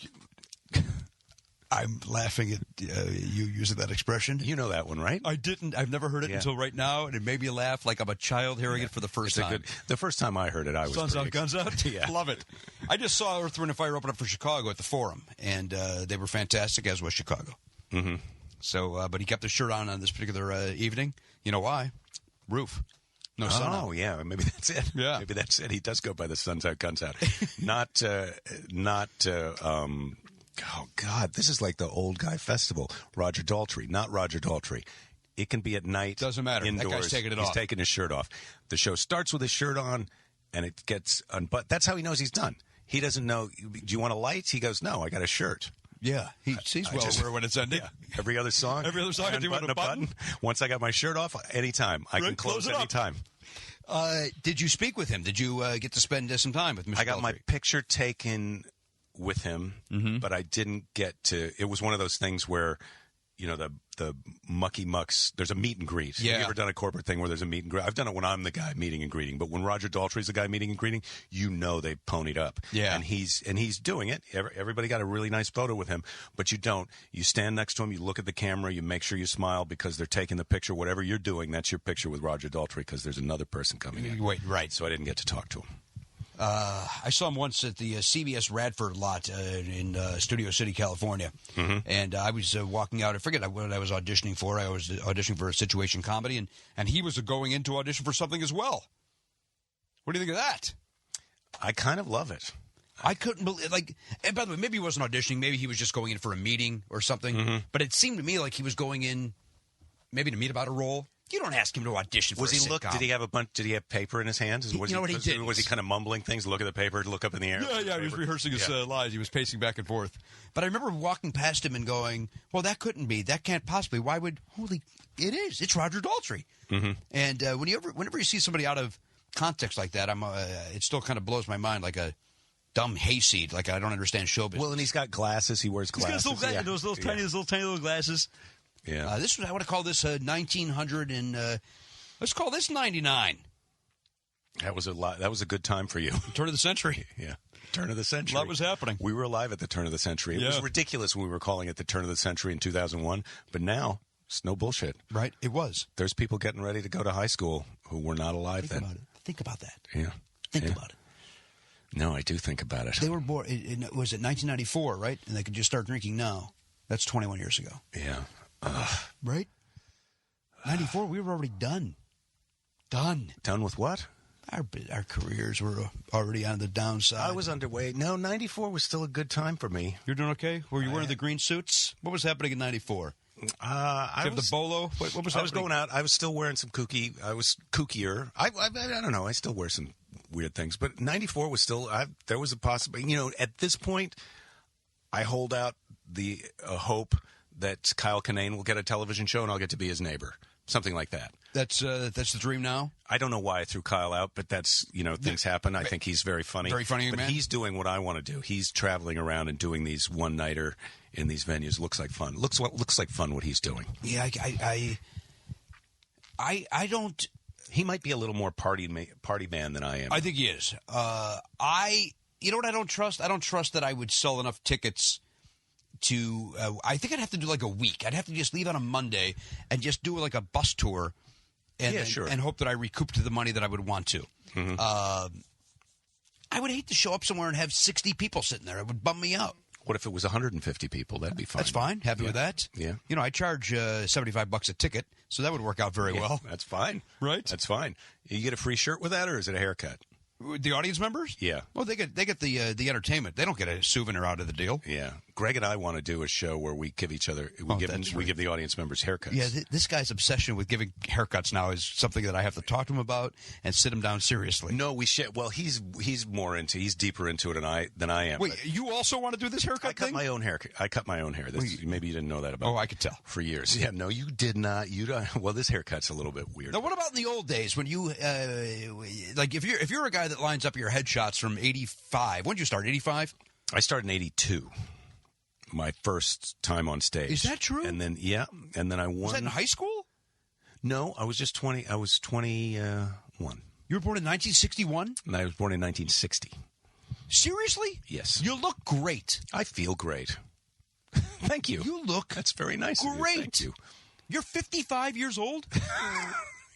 Speaker 2: I'm laughing at you using that expression.
Speaker 1: You know that one, right?
Speaker 2: I didn't. I've never heard it until right now, and it made me laugh like I'm a child hearing it for the first time.
Speaker 1: The first time I heard it, I was
Speaker 2: Sun's out, guns out.
Speaker 1: Yeah.
Speaker 2: Love it. I just saw Earth, Wind & Fire open up for Chicago at the Forum, and they were fantastic, as was Chicago.
Speaker 1: Mm-hmm.
Speaker 2: So, but he kept his shirt on this particular evening. You know why? Roof. No sun out.
Speaker 1: Oh, yeah. Maybe that's it.
Speaker 2: Yeah.
Speaker 1: Maybe that's it. He does go by the sun's out, guns out. Oh, God, this is like the old guy festival. Roger Daltrey, not Roger Daltrey. It can be at night.
Speaker 2: Doesn't matter.
Speaker 1: Indoors.
Speaker 2: That guy's taking it off.
Speaker 1: He's taking his shirt off. The show starts with his shirt on, and it gets unbuttoned. That's how he knows he's done. He doesn't know, do you want a light? He goes, no, I got a shirt.
Speaker 2: Yeah, he's well aware when it's ending.
Speaker 1: Yeah. Every other song,
Speaker 2: I do
Speaker 1: a button. Once I got my shirt off, anytime. I can close anytime.
Speaker 2: Did you speak with him? Did you get to spend some time with Mr.
Speaker 1: I got
Speaker 2: Daltrey?
Speaker 1: my picture taken with him, but I didn't get to. It was one of those things where, the mucky mucks. There's a meet and greet.
Speaker 2: Yeah.
Speaker 1: Have you ever done a corporate thing where there's a meet and greet? I've done it when I'm the guy meeting and greeting, but when Roger Daltrey's the guy meeting and greeting, they ponied up.
Speaker 2: Yeah,
Speaker 1: and he's doing it. Everybody got a really nice photo with him, but you don't. You stand next to him, you look at the camera, you make sure you smile because they're taking the picture. Whatever you're doing, that's your picture with Roger Daltrey because there's another person coming in.
Speaker 2: Wait, right?
Speaker 1: So I didn't get to talk to him.
Speaker 2: I saw him once at the CBS Radford lot in Studio City, California.
Speaker 1: Mm-hmm.
Speaker 2: And I was walking out. I forget what I was auditioning for. I was auditioning for a situation comedy, and he was going in to audition for something as well. What do you think of that?
Speaker 1: I kind of love it.
Speaker 2: I couldn't believe, and by the way, maybe he wasn't auditioning. Maybe he was just going in for a meeting or something.
Speaker 1: Mm-hmm.
Speaker 2: But it seemed to me like he was going in maybe to meet about a role. You don't ask him to audition for a sitcom.
Speaker 1: Did he have a bunch? Did he have paper in his hands?
Speaker 2: You know what he did?
Speaker 1: Was he kind of mumbling things? Look at the paper. Look up in the air.
Speaker 2: Yeah. He was rehearsing his lines. He was pacing back and forth. But I remember walking past him and going, "Well, that couldn't be. That can't possibly. Why would? It is. It's Roger Daltrey." Mm-hmm. And whenever you see somebody out of context like that, it still kind of blows my mind, like a dumb hayseed. Like I don't understand show business.
Speaker 1: Well, and he's got glasses. He wears glasses.
Speaker 2: He's got those little tiny little glasses.
Speaker 1: Yeah.
Speaker 2: I want to call this 1900 and let's call this 99.
Speaker 1: That was a good time for you.
Speaker 2: Turn of the century.
Speaker 1: Yeah. Turn of the century.
Speaker 2: A lot was happening.
Speaker 1: We were alive at the turn of the century. It was ridiculous when we were calling it the turn of the century in 2001, but now it's no bullshit.
Speaker 2: Right? It was.
Speaker 1: There's people getting ready to go to high school who were not alive then.
Speaker 2: Think about that.
Speaker 1: Yeah.
Speaker 2: Think about it.
Speaker 1: No, I do think about it.
Speaker 2: They were born, was it 1994, right? And they could just start drinking now. That's 21 years ago.
Speaker 1: Yeah.
Speaker 2: Right? 94, we were already done. Done.
Speaker 1: Done with what?
Speaker 2: Our careers were already on the downside.
Speaker 1: I was underway. No, 94 was still a good time for me.
Speaker 2: You're doing okay? Were you wearing the green suits? What was happening in 94?
Speaker 1: I
Speaker 2: have the bolo? What was happening?
Speaker 1: I was going out. I was still wearing some kooky. I was kookier. I don't know. I still wear some weird things. But 94 was still, there was a possibility. At this point, I hold out the hope that Kyle Kinane will get a television show and I'll get to be his neighbor. Something like that.
Speaker 2: That's the dream now?
Speaker 1: I don't know why I threw Kyle out, but that's, things happen. I think he's very funny.
Speaker 2: Very funny,
Speaker 1: but
Speaker 2: man. He's
Speaker 1: doing what I want to do. He's traveling around and doing these one-nighter in these venues. Looks like fun. Looks like fun what he's doing.
Speaker 2: Yeah, I don't...
Speaker 1: He might be a little more party man than I am.
Speaker 2: I think he is. You know what I don't trust? I don't trust that I would sell enough tickets to I think I'd have to do like a week. I'd have to just leave on a Monday and just do like a bus tour and hope that I recouped the money that I would want to. Mm-hmm. I would hate to show up somewhere and have 60 people sitting there. It would bum me out.
Speaker 1: What if it was 150 people? That'd be fine.
Speaker 2: That's fine. Happy with that.
Speaker 1: Yeah.
Speaker 2: I charge $75 a ticket, so that would work out very well.
Speaker 1: That's fine.
Speaker 2: Right?
Speaker 1: That's fine. You get a free shirt with that, or is it a haircut?
Speaker 2: The audience members?
Speaker 1: Yeah.
Speaker 2: Well, they get the entertainment. They don't get a souvenir out of the deal.
Speaker 1: Yeah. Greg and I want to do a show where we give each other we give the audience members haircuts.
Speaker 2: Yeah, this guy's obsession with giving haircuts now is something that I have to talk to him about and sit him down seriously.
Speaker 1: No, we should. Well, he's deeper into it than I am.
Speaker 2: Wait, you also want to do this haircut thing?
Speaker 1: I cut my own hair. Maybe you didn't know that about me.
Speaker 2: Oh, I could tell.
Speaker 1: For years. Yeah, no, you did not. You don't. Well, this haircut's a little bit weird.
Speaker 2: Now, what about in the old days when you like if you're a guy that lines up your headshots from 85? When did you start? 85?
Speaker 1: I started in 82. My first time on stage.
Speaker 2: Is that true?
Speaker 1: And then I won.
Speaker 2: Was that in high school?
Speaker 1: No, I was just 20. I was 21.
Speaker 2: You were born in 1961?
Speaker 1: And I was born in 1960.
Speaker 2: Seriously?
Speaker 1: Yes.
Speaker 2: You look great.
Speaker 1: I feel great. Thank you.
Speaker 2: You look
Speaker 1: That's very nice
Speaker 2: great.
Speaker 1: of you. Thank you.
Speaker 2: You're 55 years old?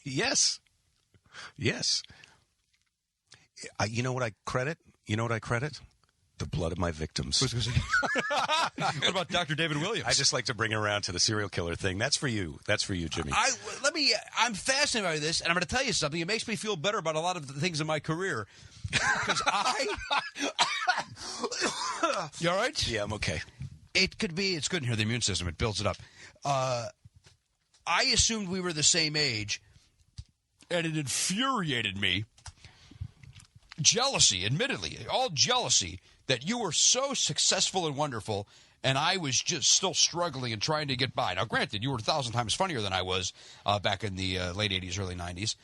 Speaker 1: Yes. Yes. You know what I credit? The blood of my victims.
Speaker 2: What about Dr. David Williams?
Speaker 1: I just like to bring it around to the serial killer thing. That's for you. That's for you, Jimmy.
Speaker 2: I'm fascinated by this, and I'm going to tell you something. It makes me feel better about a lot of the things in my career. Because You all right?
Speaker 1: Yeah, I'm okay.
Speaker 2: It's good to hear the immune system. It builds it up. I assumed we were the same age, and it infuriated me. Jealousy, admittedly, all jealousy that you were so successful and wonderful, and I was just still struggling and trying to get by. Now, granted, you were 1,000 times funnier than I was back in the late 80s, early 90s,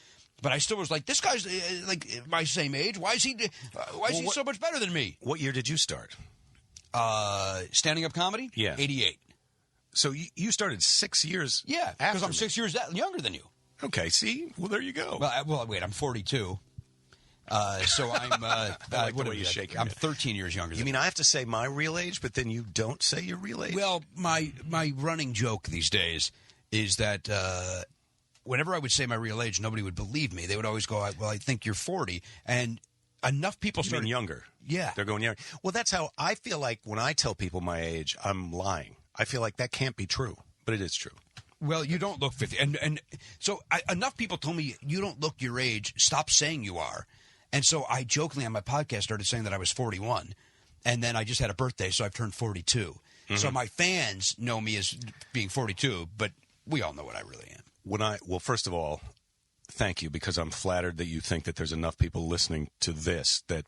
Speaker 2: but I still was like, this guy's like my same age. Why is he so much better than me?
Speaker 1: What year did you start?
Speaker 2: Stand-up comedy?
Speaker 1: Yeah.
Speaker 2: 88.
Speaker 1: So you started 6 years
Speaker 2: Yeah, because I'm 6 years younger than you.
Speaker 1: Okay, see? Well, there you go.
Speaker 2: Well, wait, I'm 42. So I'm.
Speaker 1: I like the way you shake your
Speaker 2: I'm
Speaker 1: head.
Speaker 2: 13 years younger.
Speaker 1: You mean I have to say my real age, but then you don't say your real age?
Speaker 2: Well, my running joke these days is that whenever I would say my real age, nobody would believe me. They would always go, "Well, I think you're 40," and enough people started
Speaker 1: younger.
Speaker 2: Yeah,
Speaker 1: they're going younger. Well, that's how I feel like when I tell people my age, I'm lying. I feel like that can't be true, but it is true.
Speaker 2: Well, you don't look 50, and so enough people told me you don't look your age. Stop saying you are. And so I jokingly on my podcast started saying that I was 41, and then I just had a birthday, so I've turned 42. Mm-hmm. So my fans know me as being 42, but we all know what I really am.
Speaker 1: well, first of all, thank you, because I'm flattered that you think that there's enough people listening to this that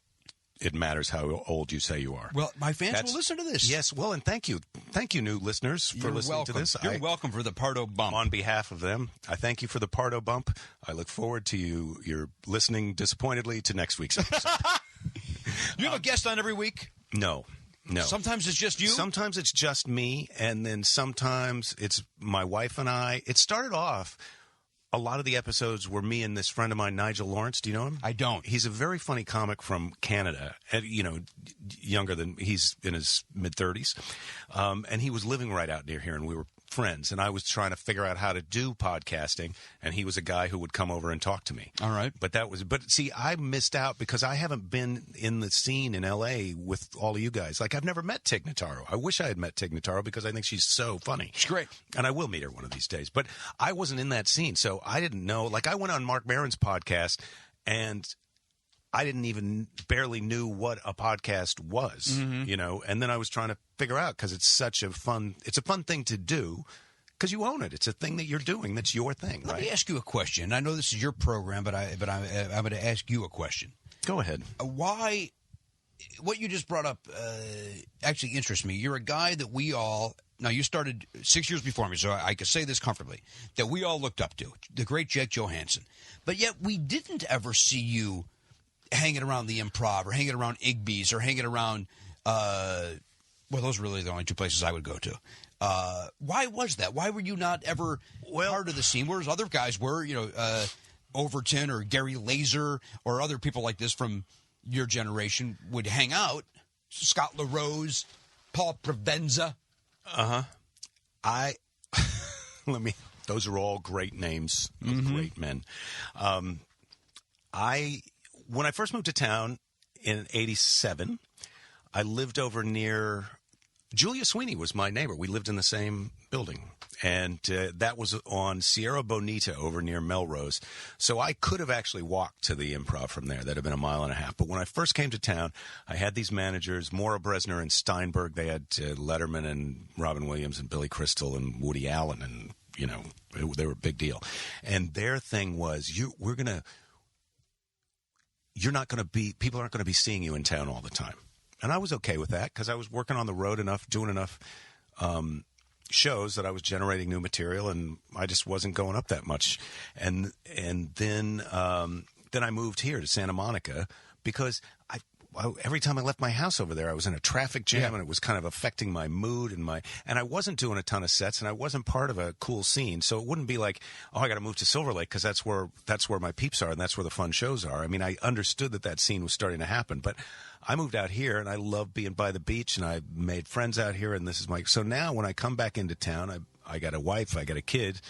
Speaker 1: it matters how old you say you are.
Speaker 2: Well, my fans will listen to this.
Speaker 1: Yes, well, and thank you, new listeners, for listening to this.
Speaker 2: You're welcome for the Pardo bump.
Speaker 1: On behalf of them, I thank you for the Pardo bump. I look forward to you're listening disappointedly to next week's episode.
Speaker 2: You have a guest on every week?
Speaker 1: No.
Speaker 2: Sometimes it's just you?
Speaker 1: Sometimes it's just me, and then sometimes it's my wife and I. It started off, a lot of the episodes were me and this friend of mine, Nigel Lawrence. Do you know him?
Speaker 2: I don't.
Speaker 1: He's a very funny comic from Canada, and, younger than, he's in his mid-30s. And he was living right out near here, and we were friends. And I was trying to figure out how to do podcasting, and he was a guy who would come over and talk to me.
Speaker 2: All right.
Speaker 1: But see, I missed out because I haven't been in the scene in L.A. with all of you guys. Like, I've never met Tig Notaro. I wish I had met Tig Notaro because I think she's so funny.
Speaker 2: She's great.
Speaker 1: And I will meet her one of these days. But I wasn't in that scene, so I didn't know. Like, I went on Mark Maron's podcast, and I didn't even barely knew what a podcast was, and then I was trying to figure out, because it's a fun thing to do, because you own it. It's a thing that you're doing. That's your thing, right?
Speaker 2: Let me ask you a question. I know this is your program, but I'm going to ask you a question.
Speaker 1: Go ahead.
Speaker 2: Why, what you just brought up actually interests me. You're a guy that now you started 6 years before me, so I can say this comfortably, that we all looked up to, the great Jake Johannsen. But yet we didn't ever see you hanging around the Improv or hanging around Igby's or hanging around, those are really the only two places I would go to. Why was that? Why were you not ever part of the scene, whereas other guys were, Overton or Gary Laser or other people like this from your generation would hang out? Scott LaRose, Paul Provenza.
Speaker 1: Those are all great names of great men. When I first moved to town in '87, I lived over near Julia Sweeney was my neighbor. We lived in the same building, and that was on Sierra Bonita over near Melrose. So I could have actually walked to the Improv from there. That'd have been a mile and a half. But when I first came to town, I had these managers, Maura Bresner and Steinberg. They had Letterman and Robin Williams and Billy Crystal and Woody Allen, and they were a big deal. And their thing was, people aren't going to be seeing you in town all the time. And I was okay with that because I was working on the road enough, doing enough shows that I was generating new material, and I just wasn't going up that much. And then I moved here to Santa Monica because every time I left my house over there, I was in a traffic jam, and it was kind of affecting my mood and I wasn't doing a ton of sets, and I wasn't part of a cool scene. So it wouldn't be like, I got to move to Silver Lake because that's where my peeps are and that's where the fun shows are. I mean, I understood that scene was starting to happen, but I moved out here and I love being by the beach, and I made friends out here, and this is so now when I come back into town, I got a wife, I got a kid,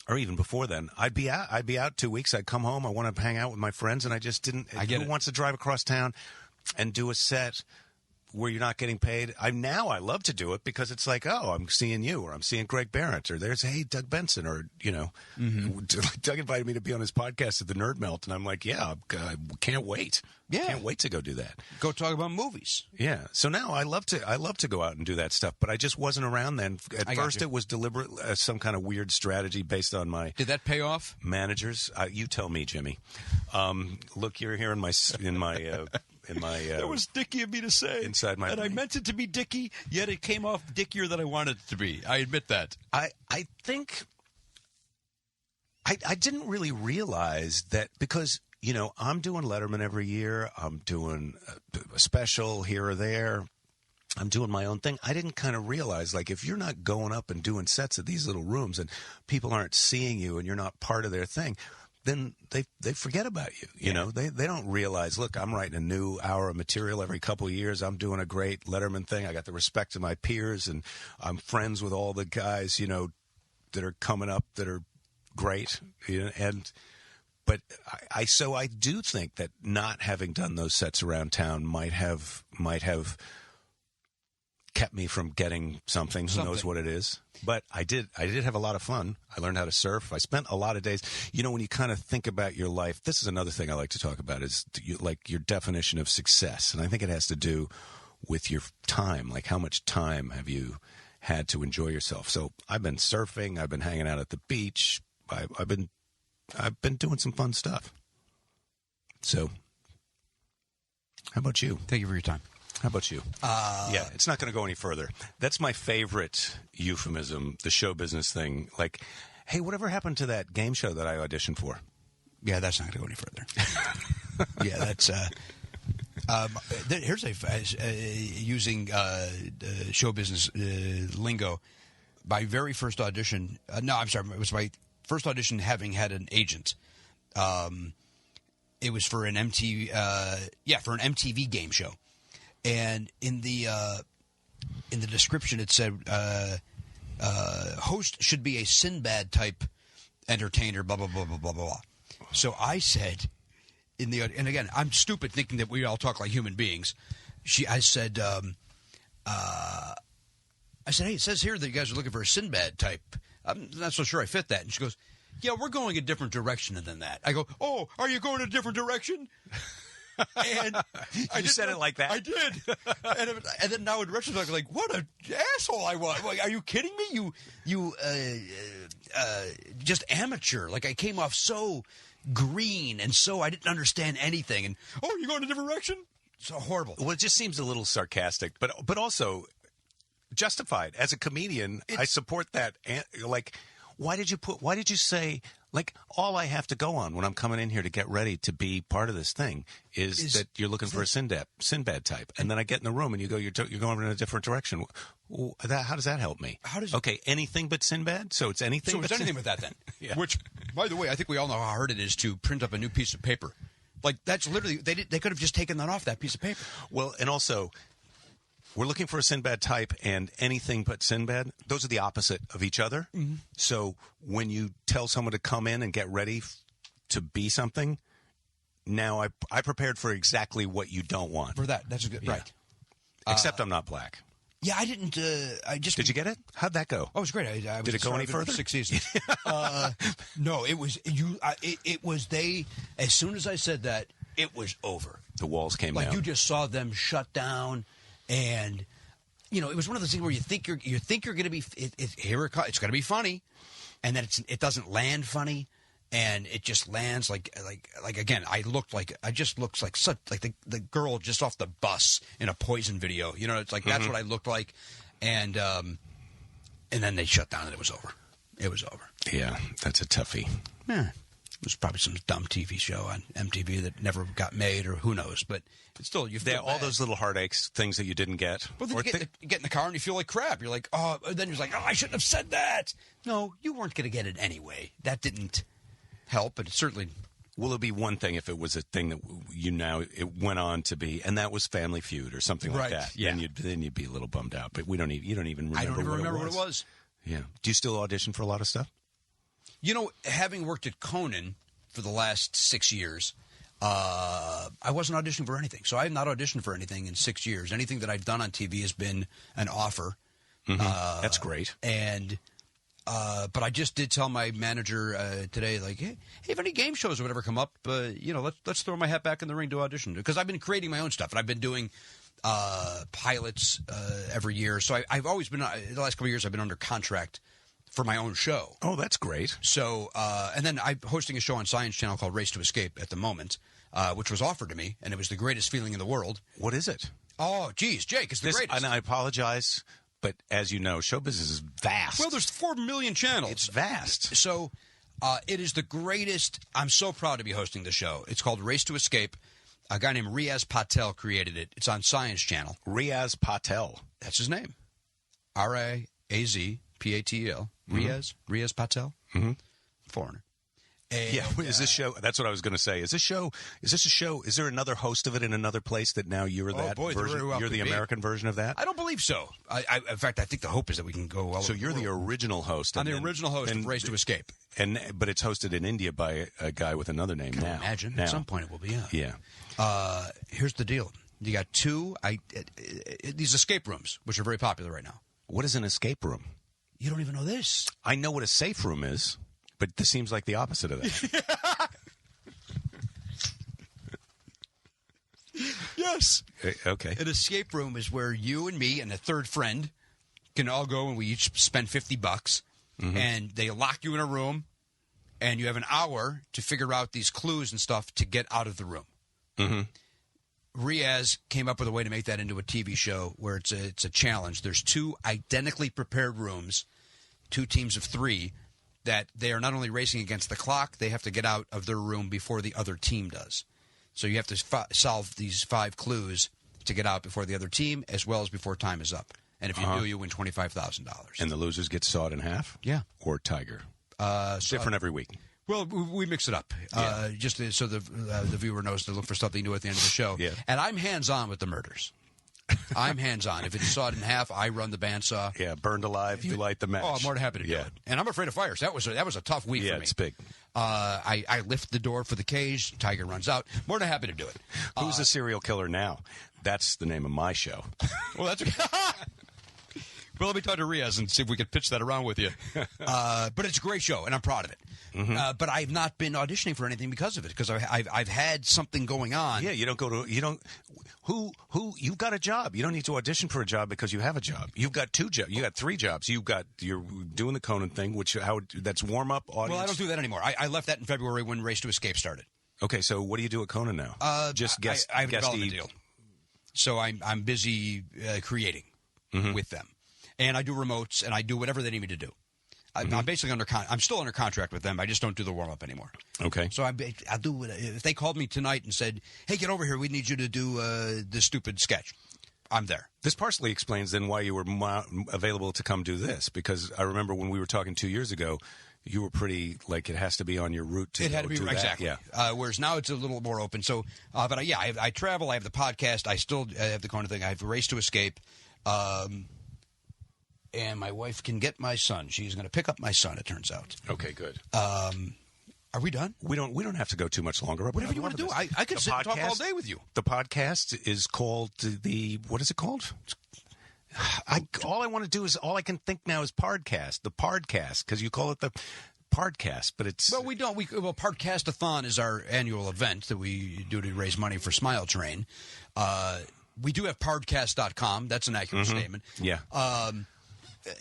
Speaker 1: or even before then, I'd be out 2 weeks. I'd come home. I want to hang out with my friends, and I just didn't. Who wants to drive across town and do a set where you're not getting paid? I love to do it because it's like, I'm seeing you, or I'm seeing Greg Barrett, or there's Doug Benson, or Doug invited me to be on his podcast at the Nerd Melt, and I'm like, I can't wait.
Speaker 2: Yeah,
Speaker 1: can't wait to go do that.
Speaker 2: Go talk about movies.
Speaker 1: Yeah. So now I love to go out and do that stuff, but I just wasn't around then. At first, it was deliberate, some kind of weird strategy based on my.
Speaker 2: Did that pay off?
Speaker 1: Managers, you tell me, Jimmy. Look, you're here in my.
Speaker 2: It was dicky of me to say.
Speaker 1: Inside my.
Speaker 2: And I meant it to be dicky, yet it came off dickier than I wanted it to be. I admit that.
Speaker 1: I think. I didn't really realize that because. I'm doing Letterman every year. I'm doing a special here or there. I'm doing my own thing. I didn't kind of realize, like, if you're not going up and doing sets at these little rooms and people aren't seeing you and you're not part of their thing, then they forget about you. You know, they don't realize, look, I'm writing a new hour of material every couple of years. I'm doing a great Letterman thing. I got the respect of my peers, and I'm friends with all the guys, that are coming up that are great. But I do think that not having done those sets around town might have kept me from getting something. Who knows what it is? But I did have a lot of fun. I learned how to surf. I spent a lot of days. When you kind of think about your life, this is another thing I like to talk about is your definition of success, and I think it has to do with your time. Like, how much time have you had to enjoy yourself. So I've been surfing. I've been hanging out at the beach. I've been doing some fun stuff. So, how about you?
Speaker 2: Thank you for your time.
Speaker 1: How about you? Yeah, it's not going to go any further. That's my favorite euphemism, the show business thing. Like, hey, whatever happened to that game show that I auditioned for?
Speaker 2: Yeah, that's not going to go any further. Yeah, that's... here's using show business lingo. My very first audition... no, I'm sorry. It was my first audition having had an agent. It was for an MTV game show. And in the description, it said, host should be a Sinbad type entertainer, blah, blah, blah, blah, blah, blah. So I said, and again, I'm stupid thinking that we all talk like human beings. I said, hey, it says here that you guys are looking for a Sinbad type. I'm not so sure I fit that. And she goes, yeah, we're going a different direction than that. I go, oh, are you going a different direction? And
Speaker 1: you said it like that.
Speaker 2: I did. And then now in retrospect, like, what an asshole I was. Like, are you kidding me? You just amateur. Like, I came off so green and so I didn't understand anything. And, oh, you're going a different direction? So horrible.
Speaker 1: Well, it just seems a little sarcastic, but also justified. As a comedian, I support that. Like, why did you say, like, all I have to go on when I'm coming in here to get ready to be part of this thing is that you're looking for a Sinbad type. And then I get in the room and you go, you're going in a different direction. How does that help me? Okay, anything but Sinbad? So it's anything
Speaker 2: So it's anything but that then.
Speaker 1: Yeah.
Speaker 2: Which, by the way, I think we all know how hard it is to print up a new piece of paper. Like, that's literally, they could have just taken that off that piece of paper.
Speaker 1: Well, and also, we're looking for a Sinbad type and anything but Sinbad. Those are the opposite of each other. Mm-hmm. So when you tell someone to come in and get ready to be something, now I prepared for exactly what you don't want.
Speaker 2: For that, that's good, right.
Speaker 1: Except I'm not black.
Speaker 2: Yeah, I didn't. Did
Speaker 1: you get it? How'd that go?
Speaker 2: Oh, it was great. I
Speaker 1: Did it go any further?
Speaker 2: 6 seasons. No, it was you. It was they. As soon as I said that, it was over.
Speaker 1: The walls came down.
Speaker 2: Like you just saw them shut down. And it was one of those things where you think you're going to be it's going to be funny, and then it doesn't land funny, and it just lands like again. I just looked like such like the girl just off the bus in a Poison video. It's like that's what I looked like, and then they shut down and it was over. It was over.
Speaker 1: Yeah, that's a toughie.
Speaker 2: Yeah. It was probably some dumb TV show on MTV that never got made, or who knows. But it's still, you feel
Speaker 1: all those little heartaches, things that you didn't get.
Speaker 2: Well, then you get in the car and you feel like crap. You're like, oh, then you're like, oh, I shouldn't have said that. No, you weren't going to get it anyway. That didn't help, but it certainly.
Speaker 1: Will it be one thing if it was a thing that it went on to be, and that was Family Feud or something like that?
Speaker 2: Yeah.
Speaker 1: Then you'd be a little bummed out. But you don't even remember.
Speaker 2: I don't even remember what it was.
Speaker 1: Yeah. Do you still audition for a lot of stuff?
Speaker 2: Having worked at Conan for the last 6 years, I wasn't auditioning for anything. So I have not auditioned for anything in 6 years. Anything that I've done on TV has been an offer.
Speaker 1: Mm-hmm. That's great.
Speaker 2: And but I just did tell my manager today, like, hey, if any game shows or whatever come up, let's throw my hat back in the ring to audition. Because I've been creating my own stuff, and I've been doing pilots every year. So I've always been, the last couple of years, I've been under contract for my own show.
Speaker 1: Oh, that's great.
Speaker 2: So, and then I'm hosting a show on Science Channel called Race to Escape at the moment, which was offered to me, and it was the greatest feeling in the world.
Speaker 1: What is it?
Speaker 2: Oh, geez, Jake, it's the greatest.
Speaker 1: And I apologize, but as you know, show business is vast.
Speaker 2: Well, there's 4 million channels.
Speaker 1: It's vast.
Speaker 2: So, it is the greatest. I'm so proud to be hosting the show. It's called Race to Escape. A guy named Riaz Patel created it. It's on Science Channel.
Speaker 1: Riaz Patel.
Speaker 2: That's his name. Razpatel. Riaz Patel.
Speaker 1: Mm-hmm.
Speaker 2: Foreigner.
Speaker 1: And, is this show? That's what I was going to say. Is this a show? Is there another host of it in another place that now you're that version? You're the American version of that?
Speaker 2: I don't believe so. In fact, I think the hope is that we can go.
Speaker 1: So you're the original host.
Speaker 2: I'm the original host of Race to Escape.
Speaker 1: But it's hosted in India by a guy with another name. Now,
Speaker 2: imagine at some point it will be.
Speaker 1: Yeah.
Speaker 2: Here's the deal. You got two. These escape rooms, which are very popular right now.
Speaker 1: What is an escape room?
Speaker 2: You don't even know this.
Speaker 1: I know what a safe room is, but this seems like the opposite of that.
Speaker 2: Yes.
Speaker 1: Okay.
Speaker 2: An escape room is where you and me and a third friend can all go and we each spend $50, and they lock you in a room, and you have an hour to figure out these clues and stuff to get out of the room. Riaz came up with a way to make that into a TV show where it's a challenge. There's 2 identically prepared rooms, 2 teams of 3, that they are not only racing against the clock, they have to get out of their room before the other team does. So you have to solve these 5 clues to get out before the other team, as well as before time is up. And if you do, you win $25,000.
Speaker 1: And the losers get sawed in half?
Speaker 2: Yeah.
Speaker 1: Or tiger?
Speaker 2: So,
Speaker 1: different every week.
Speaker 2: Well, we mix it up, just so the viewer knows to look for something new at the end of the show.
Speaker 1: Yeah.
Speaker 2: And I'm hands-on with the murders. I'm hands-on. If it's sawed in half, I run the bandsaw.
Speaker 1: Yeah, burned alive, you light the match.
Speaker 2: Oh, I'm more than happy to do it. And I'm afraid of fires. That was a tough week for me.
Speaker 1: Yeah, it's big.
Speaker 2: I lift the door for the cage. Tiger runs out. More than happy to do it.
Speaker 1: Who's the serial killer now? That's the name of my show.
Speaker 2: Well, that's... Well, let me talk to Riaz and see if we can pitch that around with you. But it's a great show, and I'm proud of it. But I've not been auditioning for anything because of it, because I've had something going on.
Speaker 1: Yeah, you've got a job. You don't need to audition for a job because you have a job. You've got 2 jobs. You got 3 jobs. You're doing the Conan thing, that's warm up audience.
Speaker 2: Well, I don't do that anymore. I left that in February when Race to Escape started.
Speaker 1: Okay, so what do you do at Conan now? Just guest.
Speaker 2: I have a development deal, so I'm busy creating with them. And I do remotes, and I do whatever they need me to do. I'm basically I'm still under contract with them. I just don't do the warm-up anymore.
Speaker 1: Okay.
Speaker 2: So I'll do if they called me tonight and said, hey, get over here. We need you to do this stupid sketch. I'm there.
Speaker 1: This partially explains then why you were available to come do this, because I remember when we were talking 2 years ago, you were pretty, like, it has to be on your route to
Speaker 2: It had to be, exactly.
Speaker 1: Yeah.
Speaker 2: Whereas now it's a little more open. So, but I travel. I have the podcast. I still have the Conan thing. I have a Race to Escape. And my wife can get my son. She's going to pick up my son, it turns out.
Speaker 1: Okay, good.
Speaker 2: Are we done?
Speaker 1: We don't have to go too much longer.
Speaker 2: Whatever you want to do. I could sit and talk all day with you.
Speaker 1: The podcast is called what is it called? All I want to do is, all I can think now is podcast. The podcast, because you call it the podcast, but it's...
Speaker 2: Well, we don't. Podcastathon is our annual event that we do to raise money for Smile Train. We do have podcast.com. That's an accurate statement.
Speaker 1: Yeah.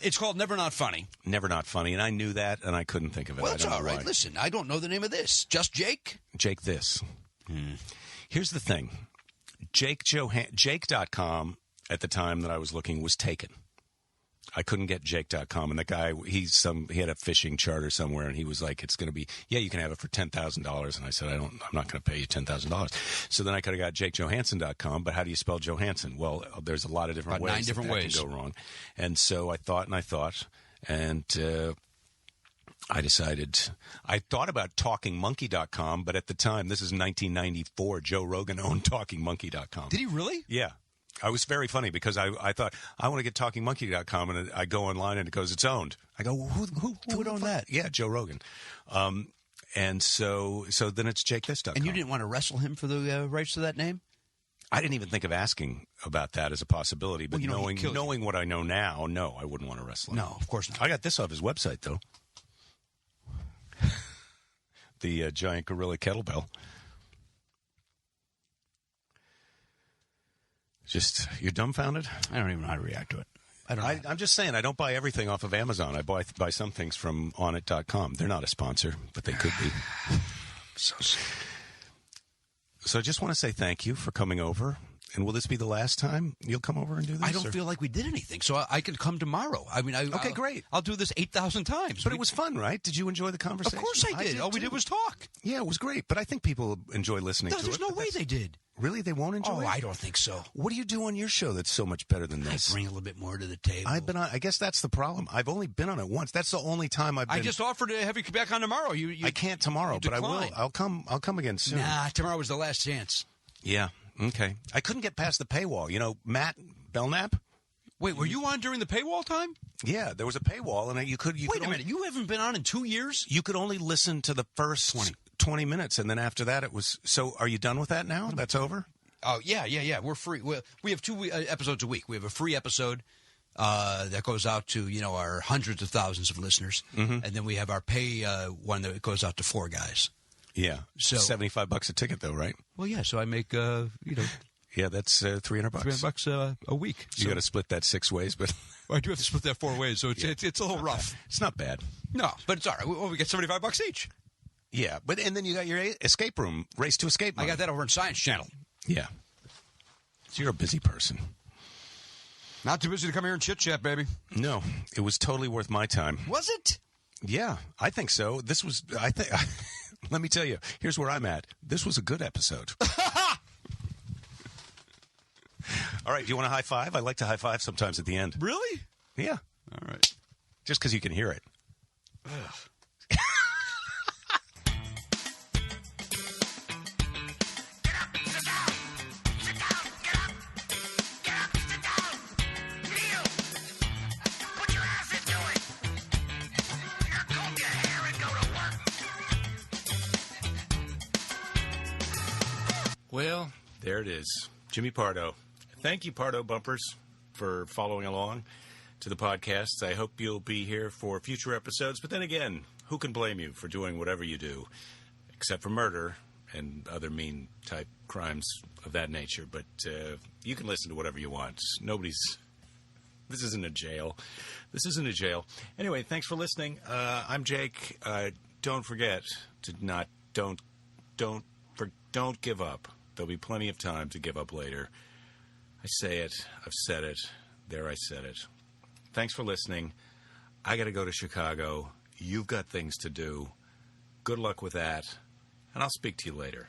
Speaker 2: It's called Never Not Funny.
Speaker 1: Never Not Funny, and I knew that, and I couldn't think of it.
Speaker 2: Well, it's all right.
Speaker 1: Why.
Speaker 2: Listen, I don't know the name of this. Just Jake?
Speaker 1: Jake this. Here's the thing. Jake.com at the time that I was looking was taken. I couldn't get Jake.com, and the guy, he had a fishing charter somewhere, and he was like, it's going to be, yeah, you can have it for $10,000. And I said, I'm not going to pay you $10,000. So then I could have got JakeJohannsen.com, but how do you spell Johannsen? Well, there's a lot of different ways.
Speaker 2: 9 different ways.
Speaker 1: Can go wrong. And so I thought, and I decided, I thought about TalkingMonkey.com, but at the time, this is 1994, Joe Rogan owned TalkingMonkey.com.
Speaker 2: Did he really?
Speaker 1: Yeah. I was very funny because I thought, I want to get TalkingMonkey.com, and I go online and it goes, it's owned. I go, well, who would own that? Yeah, Joe Rogan. And so then it's JakeThis.com.
Speaker 2: And you didn't want to wrestle him for the rights to that name?
Speaker 1: I didn't even think of asking about that as a possibility, but
Speaker 2: well,
Speaker 1: knowing what I know now, no, I wouldn't want to wrestle him.
Speaker 2: No, of course not.
Speaker 1: I got this off his website, though. The giant gorilla kettlebell. Just, you're dumbfounded?
Speaker 2: I don't even know how to react to it.
Speaker 1: I'm just saying, I don't buy everything off of Amazon. I buy some things from onit.com. They're not a sponsor, but they could be. So I just want to say thank you for coming over. And will this be the last time you'll come over and do this?
Speaker 2: I don't feel like we did anything, so I can come tomorrow. I mean,
Speaker 1: okay, great.
Speaker 2: I'll do this 8,000 times.
Speaker 1: But it was fun, right? Did you enjoy the conversation?
Speaker 2: Of course I did. All we did was talk.
Speaker 1: Yeah, it was great. But I think people enjoy listening to it.
Speaker 2: There's no way they did.
Speaker 1: Really? They won't enjoy it?
Speaker 2: Oh, I don't think so.
Speaker 1: What do you do on your show that's so much better than this?
Speaker 2: I bring a little bit more to the table.
Speaker 1: I've been on. I guess that's the problem. I've only been on it once. That's the only time I've been.
Speaker 2: I just offered to have you come back on tomorrow. I
Speaker 1: can't tomorrow, but I will. I'll come again soon.
Speaker 2: Nah, tomorrow was the last chance.
Speaker 1: Yeah. Okay. I couldn't get past the paywall. You know, Matt Belknap.
Speaker 2: Wait, were you on during the paywall time?
Speaker 1: Yeah, there was a paywall, and you could.
Speaker 2: Wait a minute, you haven't been on in 2 years?
Speaker 1: You could only listen to the first 20 minutes, and then after that, it was. So, are you done with that now? That's over.
Speaker 2: Oh yeah. We're free. We have 2 episodes a week. We have a free episode that goes out to our hundreds of thousands of listeners, and then we have our pay one that goes out to 4 guys.
Speaker 1: Yeah. So $75 a ticket, though, right?
Speaker 2: Well, yeah. So I make
Speaker 1: Yeah, that's $300.
Speaker 2: $300 a week.
Speaker 1: You got to split that 6 ways, but
Speaker 2: I do have to split that 4 ways, so it's a little rough.
Speaker 1: It's not bad.
Speaker 2: No, but it's all right. We get $75 each.
Speaker 1: Yeah, and then you got your escape room, race to escape money.
Speaker 2: I got that over in Science Channel.
Speaker 1: Yeah. So you're a busy person.
Speaker 2: Not too busy to come here and chit-chat, baby.
Speaker 1: No, it was totally worth my time.
Speaker 2: Was it?
Speaker 1: Yeah, I think so. Let me tell you, here's where I'm at. This was a good episode. All right, do you want a high five? I like to high five sometimes at the end.
Speaker 2: Really?
Speaker 1: Yeah.
Speaker 2: All right.
Speaker 1: Just because you can hear it. Well, there it is. Jimmy Pardo. Thank you, Pardo Bumpers, for following along to the podcast. I hope you'll be here for future episodes. But then again, who can blame you for doing whatever you do, except for murder and other mean-type crimes of that nature. But you can listen to whatever you want. This isn't a jail. This isn't a jail. Anyway, thanks for listening. I'm Jake. Don't forget to don't give up. There'll be plenty of time to give up later. I say it. I've said it. There, I said it. Thanks for listening. I got to go to Chicago. You've got things to do. Good luck with that. And I'll speak to you later.